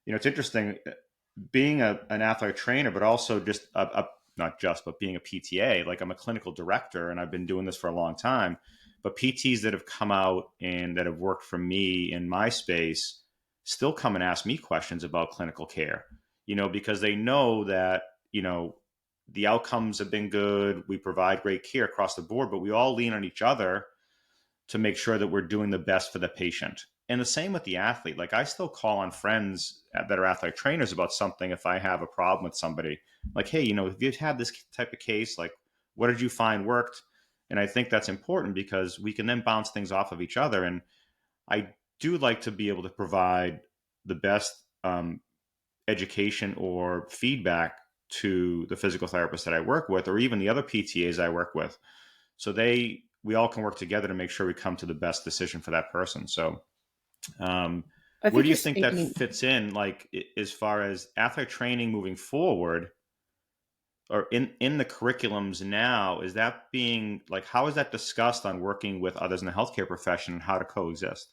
it's interesting being an athletic trainer, but also just not just, but being a PTA. Like, I'm a clinical director and I've been doing this for a long time. But PTs that have come out and that have worked for me in my space still come and ask me questions about clinical care, because they know that, the outcomes have been good. We provide great care across the board, but we all lean on each other to make sure that we're doing the best for the patient. And the same with the athlete. Like, I still call on friends that are athletic trainers about something if I have a problem with somebody. Like, hey, if you've had this type of case, like, what did you find worked? And I think that's important because we can then bounce things off of each other. And I do like to be able to provide the best education or feedback to the physical therapists that I work with, or even the other PTAs I work with. So we all can work together to make sure we come to the best decision for that person. So where do you think that fits in, like, as far as athletic training moving forward, or in the curriculums now? Is that being, like, how is that discussed on working with others in the healthcare profession and how to coexist?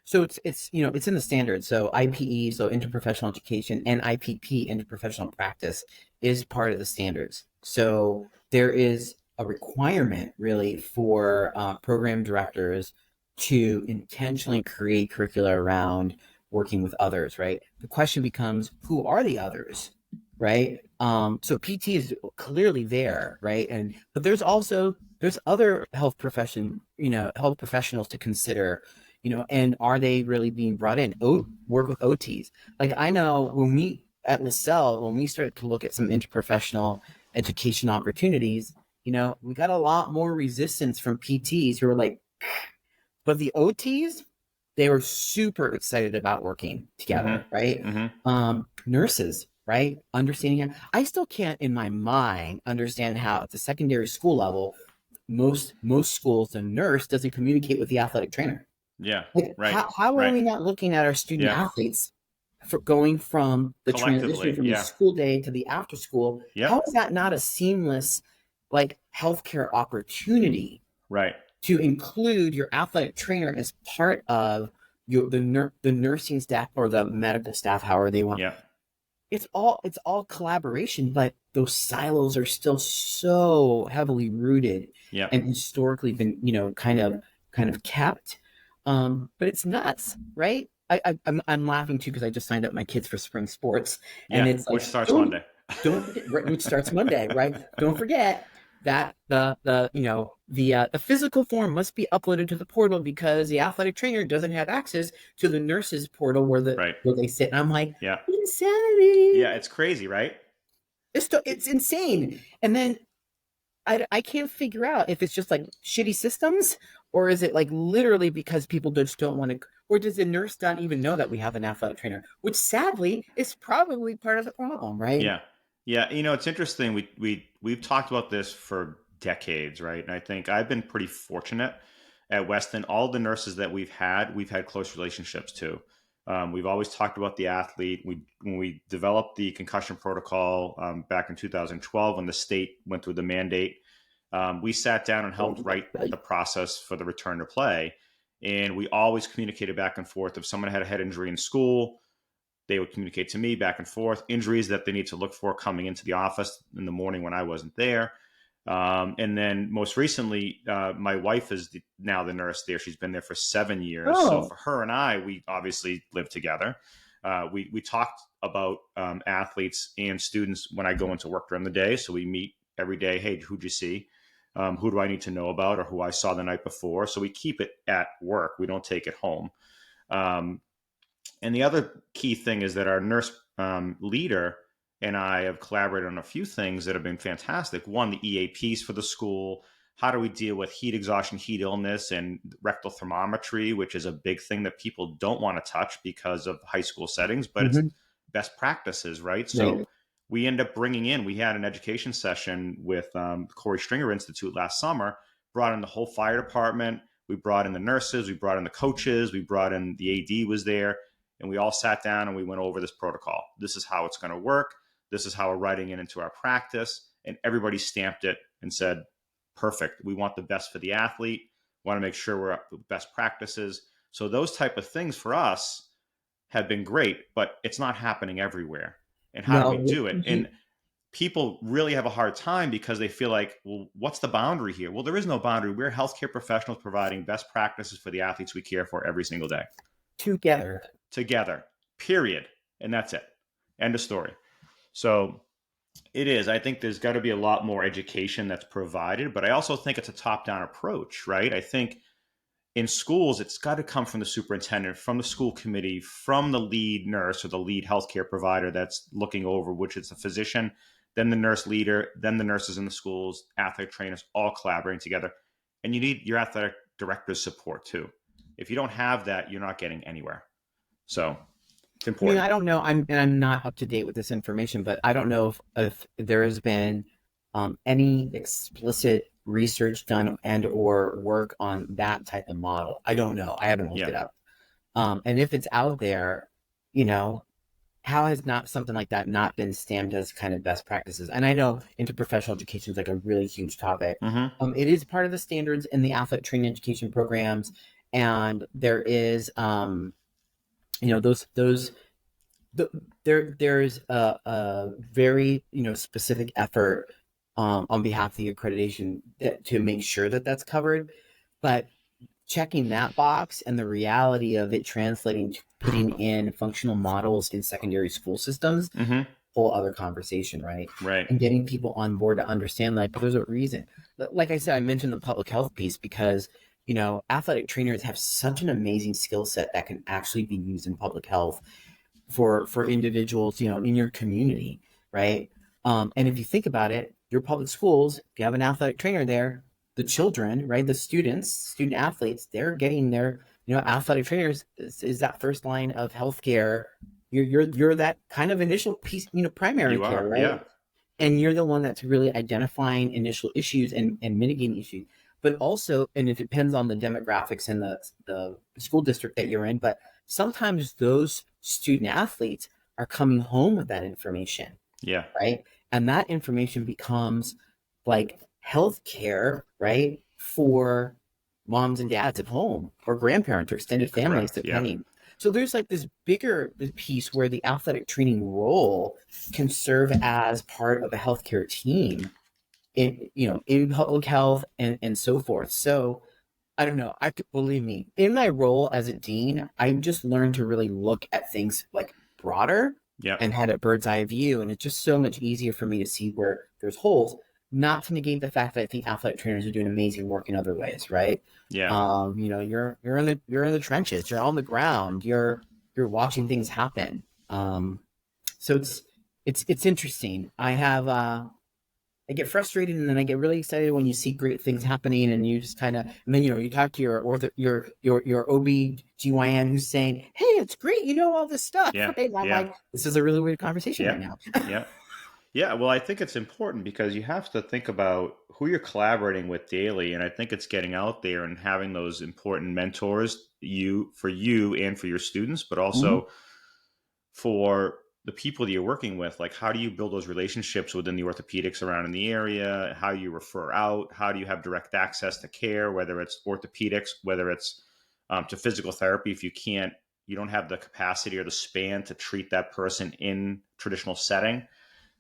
So it's it's in the standards. So IPE, so interprofessional education, and IPP, interprofessional practice, is part of the standards. So there is a requirement really for program directors to intentionally create curricula around working with others, right? The question becomes, who are the others, right? So PT is clearly there, right? But there's other health professionals to consider, and are they really being brought in? Work with OTs. Like, I know when we at Lasell, when we started to look at some interprofessional education opportunities, we got a lot more resistance from PTs who were like, but the OTs, they were super excited about working together, right? Mm-hmm. Nurses, right? Understanding. I still can't in my mind understand how at the secondary school level, most schools, the nurse doesn't communicate with the athletic trainer. Yeah. Like, Right. how are Right. we not looking at our student Yeah. athletes for going from the transition Collectively. from the Yeah. school day to the after school? How Yep. is that not a seamless, like, healthcare opportunity Right. to include your athletic trainer as part of the nursing staff or the medical staff, however they want? Yep. It's all collaboration, but those silos are still so heavily rooted Yep. and historically been, kind of kept. But it's nuts, right? I'm laughing too because I just signed up my kids for spring sports, and Yeah. it's Which like, starts Monday. don't forget, right, which starts Monday, right? Don't forget that the physical form must be uploaded to the portal because the athletic trainer doesn't have access to the nurses portal Right. where they sit. And I'm like, Yeah. insanity. Yeah. It's crazy, right? It's insane. And then I can't figure out if it's just like shitty systems, or is it like literally because people just don't want to, or does the nurse not even know that we have an athletic trainer, which sadly is probably part of the problem, right? Yeah. Yeah. It's interesting. We've talked about this for decades, right? And I think I've been pretty fortunate at Weston. All the nurses that we've had close relationships to. We've always talked about the athlete. When we developed the concussion protocol back in 2012, when the state went through the mandate, we sat down and helped write the process for the return to play. And we always communicated back and forth. If someone had a head injury in school, they would communicate to me back and forth, injuries that they need to look for coming into the office in the morning when I wasn't there. And then most recently, my wife is now the nurse there. She's been there for 7 years. Oh. So for her and I, we obviously live together. We talked about athletes and students when I go into work during the day. So we meet every day. Hey, who'd you see? Who do I need to know about, or who I saw the night before? So we keep it at work. We don't take it home. And the other key thing is that our nurse leader and I have collaborated on a few things that have been fantastic. One, the EAPs for the school. How do we deal with heat exhaustion, heat illness, and rectal thermometry, which is a big thing that people don't want to touch because of high school settings, but it's best practices, right? So we end up we had an education session with Corey Stringer Institute last summer, brought in the whole fire department. We brought in the nurses, we brought in the coaches, we brought in the AD was there. And we all sat down and we went over this protocol. This is how it's going to work. This is how we're writing it into our practice. And everybody stamped it and said, perfect. We want the best for the athlete. We want to make sure we're up with best practices. So those type of things for us have been great, but it's not happening everywhere. And how do we do it? And people really have a hard time because they feel like, well, what's the boundary here? Well, there is no boundary. We're healthcare professionals providing best practices for the athletes we care for every single day. Together, period. And that's it. End of story. So it is. I think there's got to be a lot more education that's provided, but I also think it's a top-down approach, right? I think in schools, it's got to come from the superintendent, from the school committee, from the lead nurse or the lead healthcare provider that's looking over, which is the physician, then the nurse leader, then the nurses in the schools, athletic trainers, all collaborating together. And you need your athletic director's support too. If you don't have that, you're not getting anywhere. So it's important. I don't know. I'm not up to date with this information, but I don't know if there has been any explicit research done and or work on that type of model. I don't know. I haven't looked it up. And if it's out there, how has not something like that not been stamped as kind of best practices? And I know interprofessional education is like a really huge topic. It is part of the standards in the athletic training education programs, and there is there's a very specific effort on behalf of the accreditation to make sure that that's covered, but checking that box and the reality of it translating to putting in functional models in secondary school systems, whole other conversation, right? And getting people on board to understand that, but there's a reason. Like I said, I mentioned the public health piece because athletic trainers have such an amazing skill set that can actually be used in public health for individuals, in your community, right? And if you think about it, your public schools, if you have an athletic trainer there, the children, right, the student athletes, they're getting their, athletic trainers is that first line of healthcare. You're that kind of initial piece, primary care, right? And you're the one that's really identifying initial issues and mitigating issues. But also, and it depends on the demographics and the school district that you're in, but sometimes those student athletes are coming home with that information, Yeah. right? And that information becomes like healthcare, right, for moms and dads at home or grandparents or extended families, Correct. Yeah. depending. So there's like this bigger piece where the athletic training role can serve as part of a healthcare team in public health and so forth. So I don't know. Believe me, in my role as a dean, I just learned to really look at things like broader Yeah. and had a bird's eye view. And it's just so much easier for me to see where there's holes, not to negate the fact that I think athletic trainers are doing amazing work in other ways, right? Yeah. You're in the trenches, you're on the ground, you're watching things happen. So it's interesting. I get frustrated and then I get really excited when you see great things happening and you just kind of, and then, you talk to your OB/GYN who's saying, hey, it's great. You know all this stuff. Yeah. Right? And I'm like, this is a really weird conversation right now. Yeah. Yeah. Well, I think it's important because you have to think about who you're collaborating with daily. And I think it's getting out there and having those important mentors for you and for your students, but also for the people that you're working with. Like, how do you build those relationships within the orthopedics around in the area? How do you refer out? How do you have direct access to care, whether it's orthopedics, whether it's to physical therapy, if you don't have the capacity or the span to treat that person in traditional setting.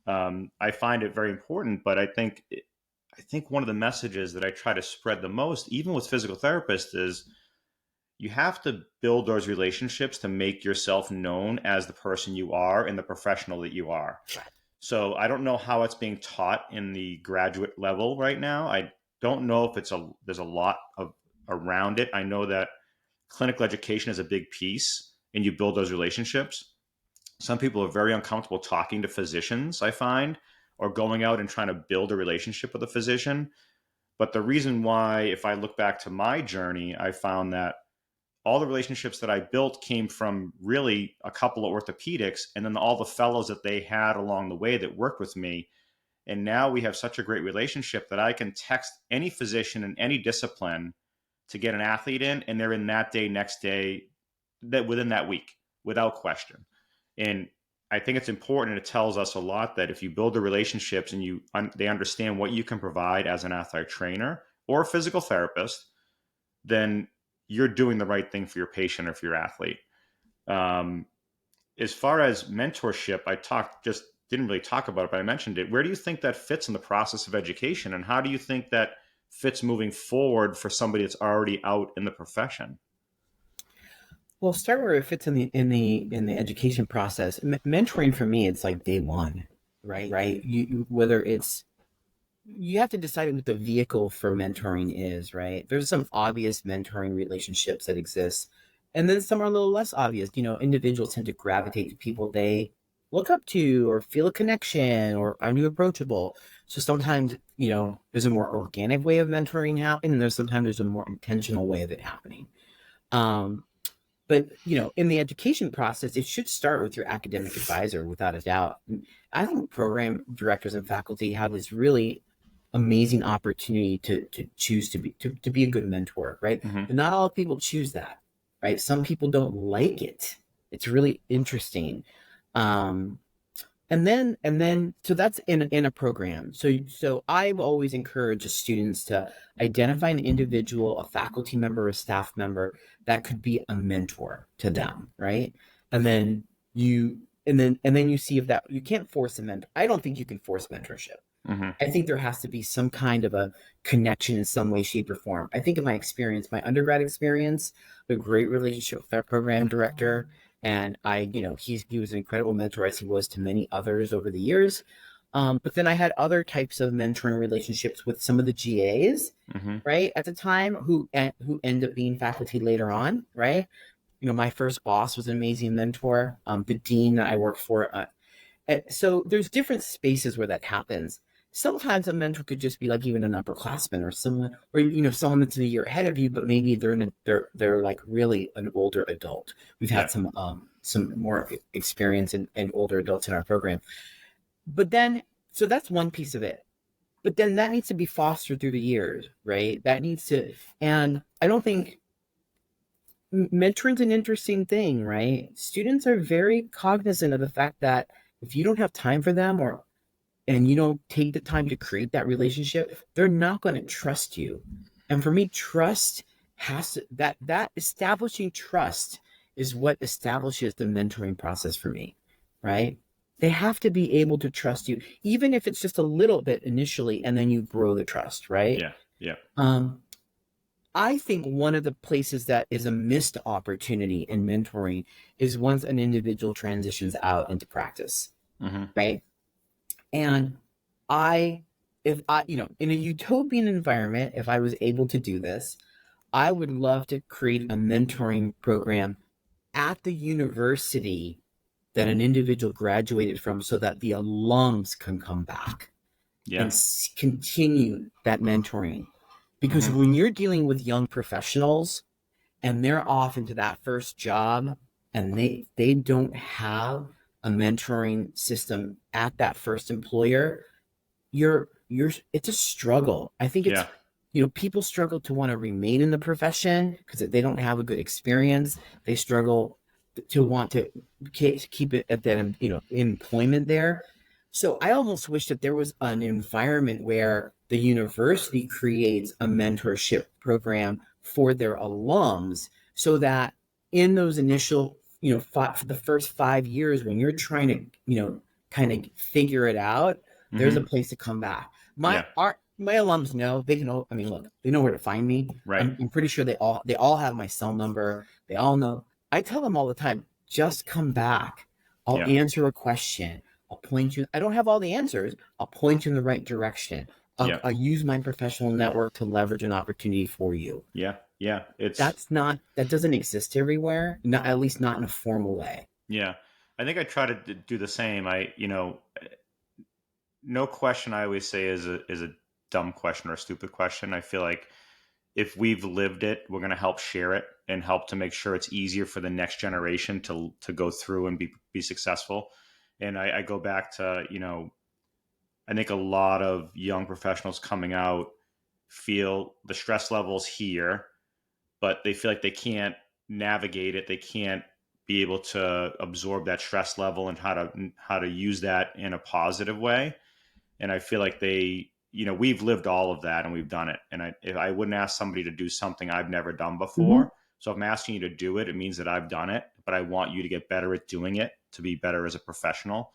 I find it very important, but I think one of the messages that I try to spread the most, even with physical therapists, is you have to build those relationships to make yourself known as the person you are and the professional that you are. So I don't know how it's being taught in the graduate level right now. I don't know if there's a lot of around it. I know that clinical education is a big piece and you build those relationships. Some people are very uncomfortable talking to physicians, I find, or going out and trying to build a relationship with a physician. But the reason why, if I look back to my journey, I found that all the relationships that I built came from really a couple of orthopedics and then all the fellows that they had along the way that worked with me. And now we have such a great relationship that I can text any physician in any discipline to get an athlete in, and they're in that day, next day, that within that week, without question. And I think it's important. It tells us a lot that if you build the relationships and they understand what you can provide as an athletic trainer or a physical therapist, then you're doing the right thing for your patient or for your athlete. As far as mentorship, didn't really talk about it, but I mentioned it. Where do you think that fits in the process of education, and how do you think that fits moving forward for somebody that's already out in the profession? Well, start where it fits in the education process. Mentoring for me, it's like day one, right? Right. You have to decide what the vehicle for mentoring is, right? There's some obvious mentoring relationships that exist, and then some are a little less obvious. Individuals tend to gravitate to people they look up to or feel a connection or are new approachable. So sometimes, there's a more organic way of mentoring happening, and there's a more intentional way of it happening. But, in the education process, it should start with your academic advisor, without a doubt. I think program directors and faculty have this really amazing opportunity to choose to be a good mentor, right? Mm-hmm. But not all people choose that, right? Some people don't like it. It's really interesting. And then, so that's in a program. So I've always encouraged students to identify an individual, a faculty member, a staff member that could be a mentor to them, right? And then you see if that you can't force a mentor. I don't think you can force mentorship. Mm-hmm. I think there has to be some kind of a connection in some way, shape, or form. I think in my experience, my undergrad experience, a great relationship with our program director. And he was an incredible mentor, as he was to many others over the years. But then I had other types of mentoring relationships with some of the GAs, right, at the time, who end up being faculty later on, right? My first boss was an amazing mentor. The dean that I worked for. So there's different spaces where that happens. Sometimes a mentor could just be like even an upperclassman or someone, or someone that's a year ahead of you, but maybe they're like really an older adult. We've had some more experience in older adults in our program. But then So that's one piece of it. But then that needs to be fostered through the years, right? That needs to, and I don't think mentoring's an interesting thing, right? Students are very cognizant of the fact that if you don't have time for them and you don't take the time to create that relationship, they're not going to trust you. And for me, trust has to, that establishing trust is what establishes the mentoring process for me, right? They have to be able to trust you, even if it's just a little bit initially, and then you grow the trust, right? Yeah. Yeah. I think one of the places that is a missed opportunity in mentoring is once an individual transitions out into practice, right? And if I, in a utopian environment, if I was able to do this, I would love to create a mentoring program at the university that an individual graduated from so that the alums can come back and continue that mentoring. Because when you're dealing with young professionals and they're off into that first job and they don't have a mentoring system at that first employer, it's a struggle. I think it's people struggle to want to remain in the profession because they don't have a good experience. They struggle to want to keep it at that employment there. So I almost wish that there was an environment where the university creates a mentorship program for their alums so that in those initial, for the first 5 years when you're trying to, kind of figure it out, there's a place to come back. My alums know, they know, look, they know where to find me. Right. I'm pretty sure they all have my cell number. They all know. I tell them all the time, just come back. I'll answer a question. I'll point you. I don't have all the answers. I'll point you in the right direction. I'll use my professional network to leverage an opportunity for you. Yeah. That doesn't exist everywhere. Not, at least not in a formal way. Yeah. I think I try to do the same. No question I always say is a dumb question or a stupid question. I feel like if we've lived it, we're going to help share it and help to make sure it's easier for the next generation to go through and be successful. And I go back to, I think a lot of young professionals coming out feel the stress levels here, but they feel like they can't navigate it. They can't be able to absorb that stress level and how to use that in a positive way. And I feel like we've lived all of that and we've done it. And if I wouldn't ask somebody to do something I've never done before. So if I'm asking you to do it, it means that I've done it, but I want you to get better at doing it, to be better as a professional.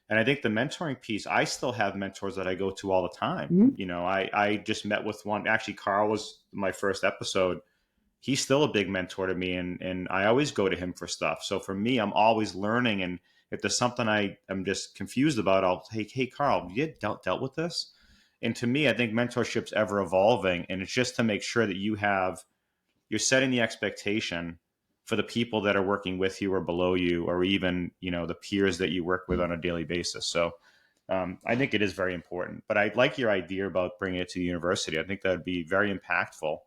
And I think the mentoring piece, I still have mentors that I go to all the time. I just met with one. Actually, Carl was my first episode. He's still a big mentor to me, and I always go to him for stuff. So for me, I'm always learning. And if there's something I'm just confused about, I'll say, hey, Carl, you dealt with this? And to me, I think mentorship's ever evolving. And it's just to make sure that you're setting the expectation for the people that are working with you or below you, or even, the peers that you work with on a daily basis. So I think it is very important. But I like your idea about bringing it to the university. I think that would be very impactful.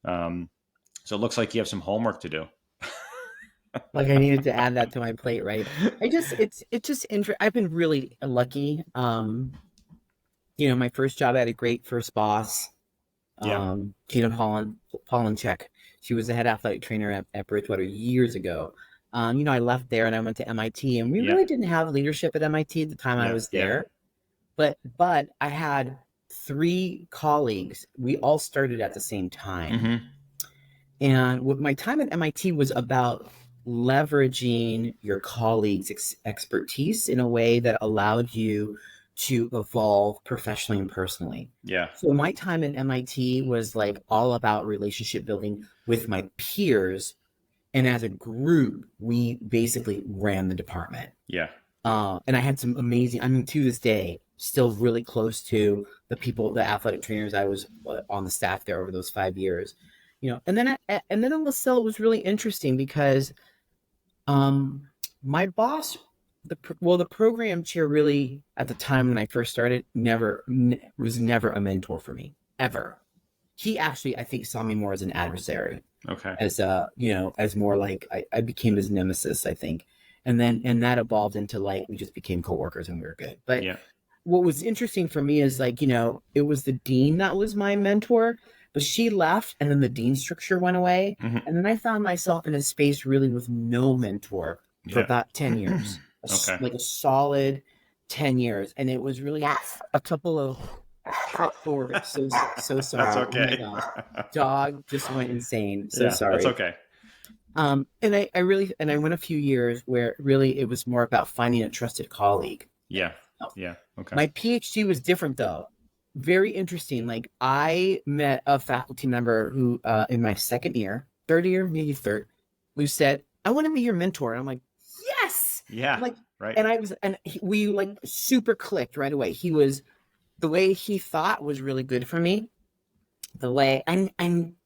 So it looks like you have some homework to do. Like I needed to add that to my plate, right? I've been really lucky. My first job, I had a great first boss. Gina Pollinchek. She was the head athletic trainer at Bridgewater years ago. I left there and I went to MIT, and we really didn't have leadership at MIT at the time I was there. But I had 3 colleagues. We all started at the same time. And what my time at MIT was about leveraging your colleagues' expertise in a way that allowed you to evolve professionally and personally. So my time at MIT was like all about relationship building with my peers. And as a group, we basically ran the department. And I had some amazing, to this day, still really close to the athletic trainers I was on the staff there over those 5 years. And then at Lasell, it was really interesting because my boss, the program chair, really at the time when I first started, was never a mentor for me, ever. He actually, I think, saw me more as an adversary. As as more like I became his nemesis, I think. And that evolved into we just became coworkers and we were good. But what was interesting for me is like, it was the dean that was my mentor, but she left and then the dean structure went away. Mhm. And then I found myself in a space really with no mentor for Yeah. about 10 years, Okay. like a solid 10 years. And it was really a couple of forward. So That's sorry. Oh my okay. gosh. Dog just went insane. So Yeah, that's sorry. okay. And I went a few years where really it was more about finding a trusted colleague. Yeah. Yeah. Okay. My PhD was different though. Very interesting. Like I met a faculty member who, in my third year, maybe third, who said, "I want to be your mentor." And I'm like, "Yes!" Yeah. Like, Right. we like super clicked right away. The way he thought was really good for me. The way I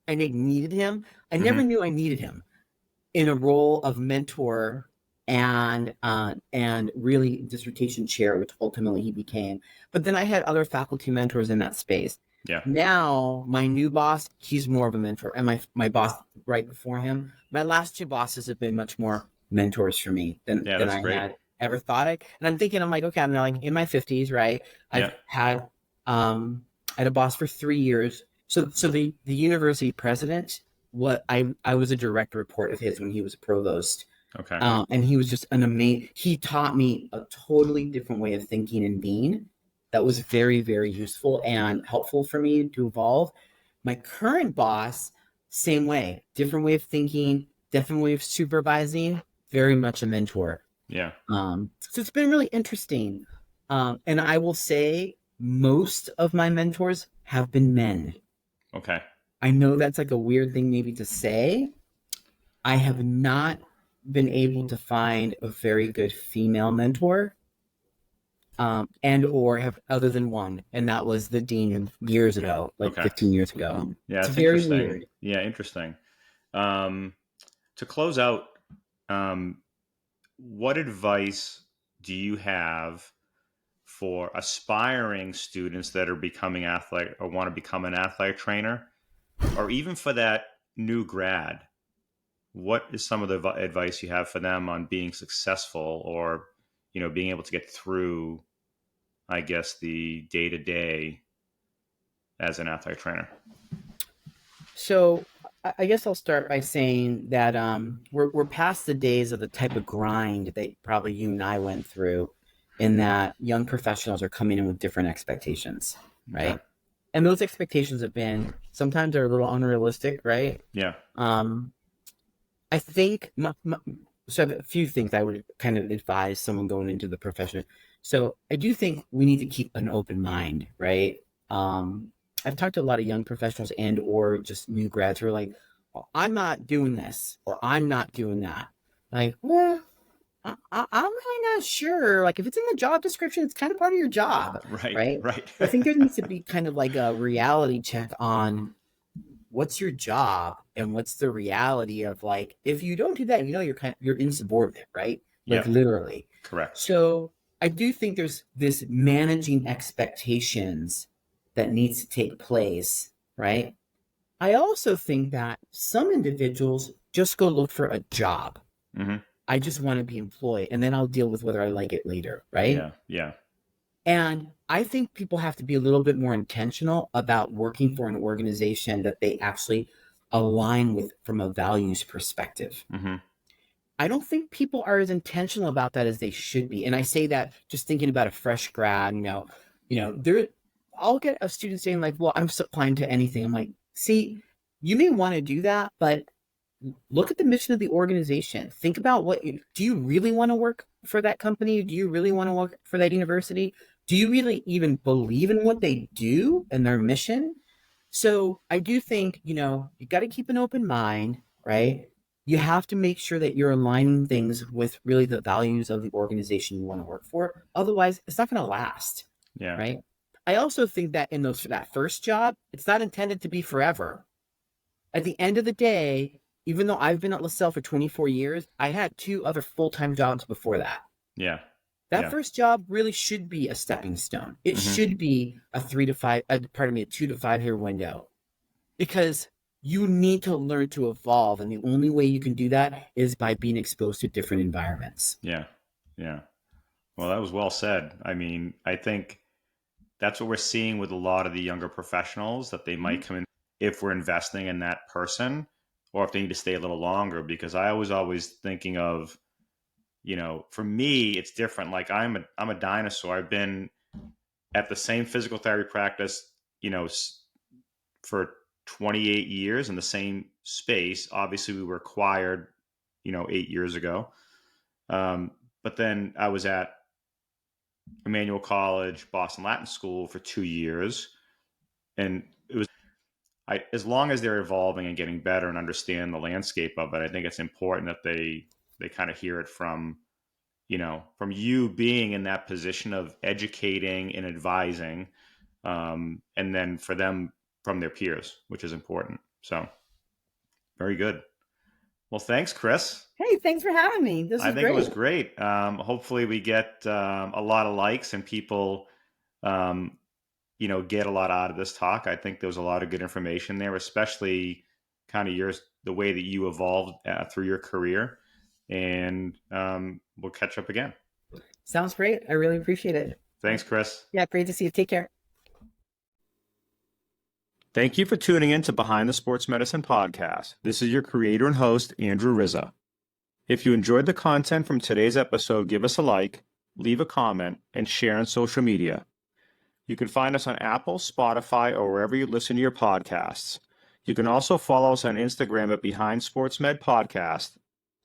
needed him. I never knew I needed him in a role of mentor and really dissertation chair, which ultimately he became. But then I had other faculty mentors in that space. Yeah. Now my new boss, he's more of a mentor, and my boss right before him, my last two bosses have been much more mentors for me than That's I great. had ever thought. And I'm thinking, I'm like, okay, I'm now like in my 50s, right? I've had I had a boss for 3 years. So the university president, I was a direct report of his when he was a provost. Okay. And he was just he taught me a totally different way of thinking and being that was very, very useful and helpful for me to evolve. My current boss, same way, different way of thinking, different way of supervising, very much a mentor. Yeah. So it's been really interesting. And I will say most of my mentors have been men. Okay. I know that's like a weird thing maybe to say. I have not been able to find a very good female mentor, and or have other than one, and that was the dean years ago, like 15 years ago. Yeah, It's it's very interesting. weird. Yeah, interesting. To close out, what advice do you have for aspiring students that are becoming athletic or want to become an athletic trainer, or even for that new grad? What is some of the advice you have for them on being successful, or being able to get through, I guess, the day to day as an athletic trainer? So I guess I'll start by saying that we're past the days of the type of grind that probably you and I went through, in that young professionals are coming in with different expectations, right? Okay. And those expectations have been sometimes they're a little unrealistic, right? Yeah. I think so. I have a few things I would kind of advise someone going into the profession. So I do think we need to keep an open mind, right? I've talked to a lot of young professionals and or just new grads who are like, well, I'm not doing this or I'm not doing that. Like, well, I'm really not sure. Like, if it's in the job description, it's kind of part of your job, Right. right? Right. I think there needs to be kind of like a reality check on what's your job and what's the reality of, like, if you don't do that, you're insubordinate, right? Like, literally. Correct. So I do think there's this managing expectations that needs to take place, right? I also think that some individuals just go look for a job. Mm-hmm. I just want to be employed, and then I'll deal with whether I like it later, right? Yeah. Yeah. And I think people have to be a little bit more intentional about working for an organization that they actually align with from a values perspective. Mm-hmm. I don't think people are as intentional about that as they should be. And I say that just thinking about a fresh grad, I'll get a student saying like, well, I'm applying to anything. I'm like, see, you may want to do that, but look at the mission of the organization. Think about do you really want to work for that company? Do you really want to work for that university? Do you really even believe in what they do and their mission? So I do think, you got to keep an open mind, right? You have to make sure that you're aligning things with really the values of the organization you want to work for. Otherwise, it's not going to last. Yeah. Right. I also think that in that first job, it's not intended to be forever. At the end of the day, even though I've been at Lasell for 24 years, I had 2 other full-time jobs before that. Yeah. That first job really should be a stepping stone. It should be a 2 to 5 year window, because you need to learn to evolve. And the only way you can do that is by being exposed to different environments. Yeah. Yeah. Well, that was well said. I mean, I think that's what we're seeing with a lot of the younger professionals, that they might come in if we're investing in that person, or if they need to stay a little longer. Because I was always thinking of, for me, it's different. Like I'm a dinosaur. I've been at the same physical therapy practice, for 28 years in the same space. Obviously, we were acquired, 8 years ago. But then I was at Emmanuel College, Boston Latin School for 2 years. And it was, as long as they're evolving and getting better and understand the landscape of it, I think it's important that they kind of hear it from you being in that position of educating and advising, and then for them from their peers, which is important. So very good. Well, thanks, Chris. Hey, thanks for having me. This I was think it great. was great. Hopefully we get a lot of likes and people, get a lot out of this talk. I think there was a lot of good information there, especially kind of the way that you evolved through your career. And we'll catch up again. Sounds great. I really appreciate it. Thanks, Chris. Yeah, great to see you. Take care. Thank you for tuning in to Behind the Sports Medicine Podcast. This is your creator and host, Andrew Rizza. If you enjoyed the content from today's episode, give us a like, leave a comment, and share on social media. You can find us on Apple, Spotify, or wherever you listen to your podcasts. You can also follow us on Instagram at Behind Sports Med Podcast,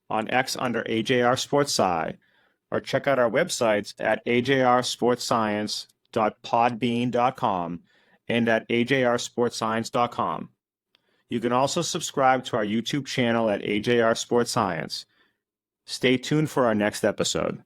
on X under AJR Sports Sci, or check out our websites at ajrsportscience.podbean.com and at ajrsportscience.com. You can also subscribe to our YouTube channel at AJR Sports Science. Stay tuned for our next episode.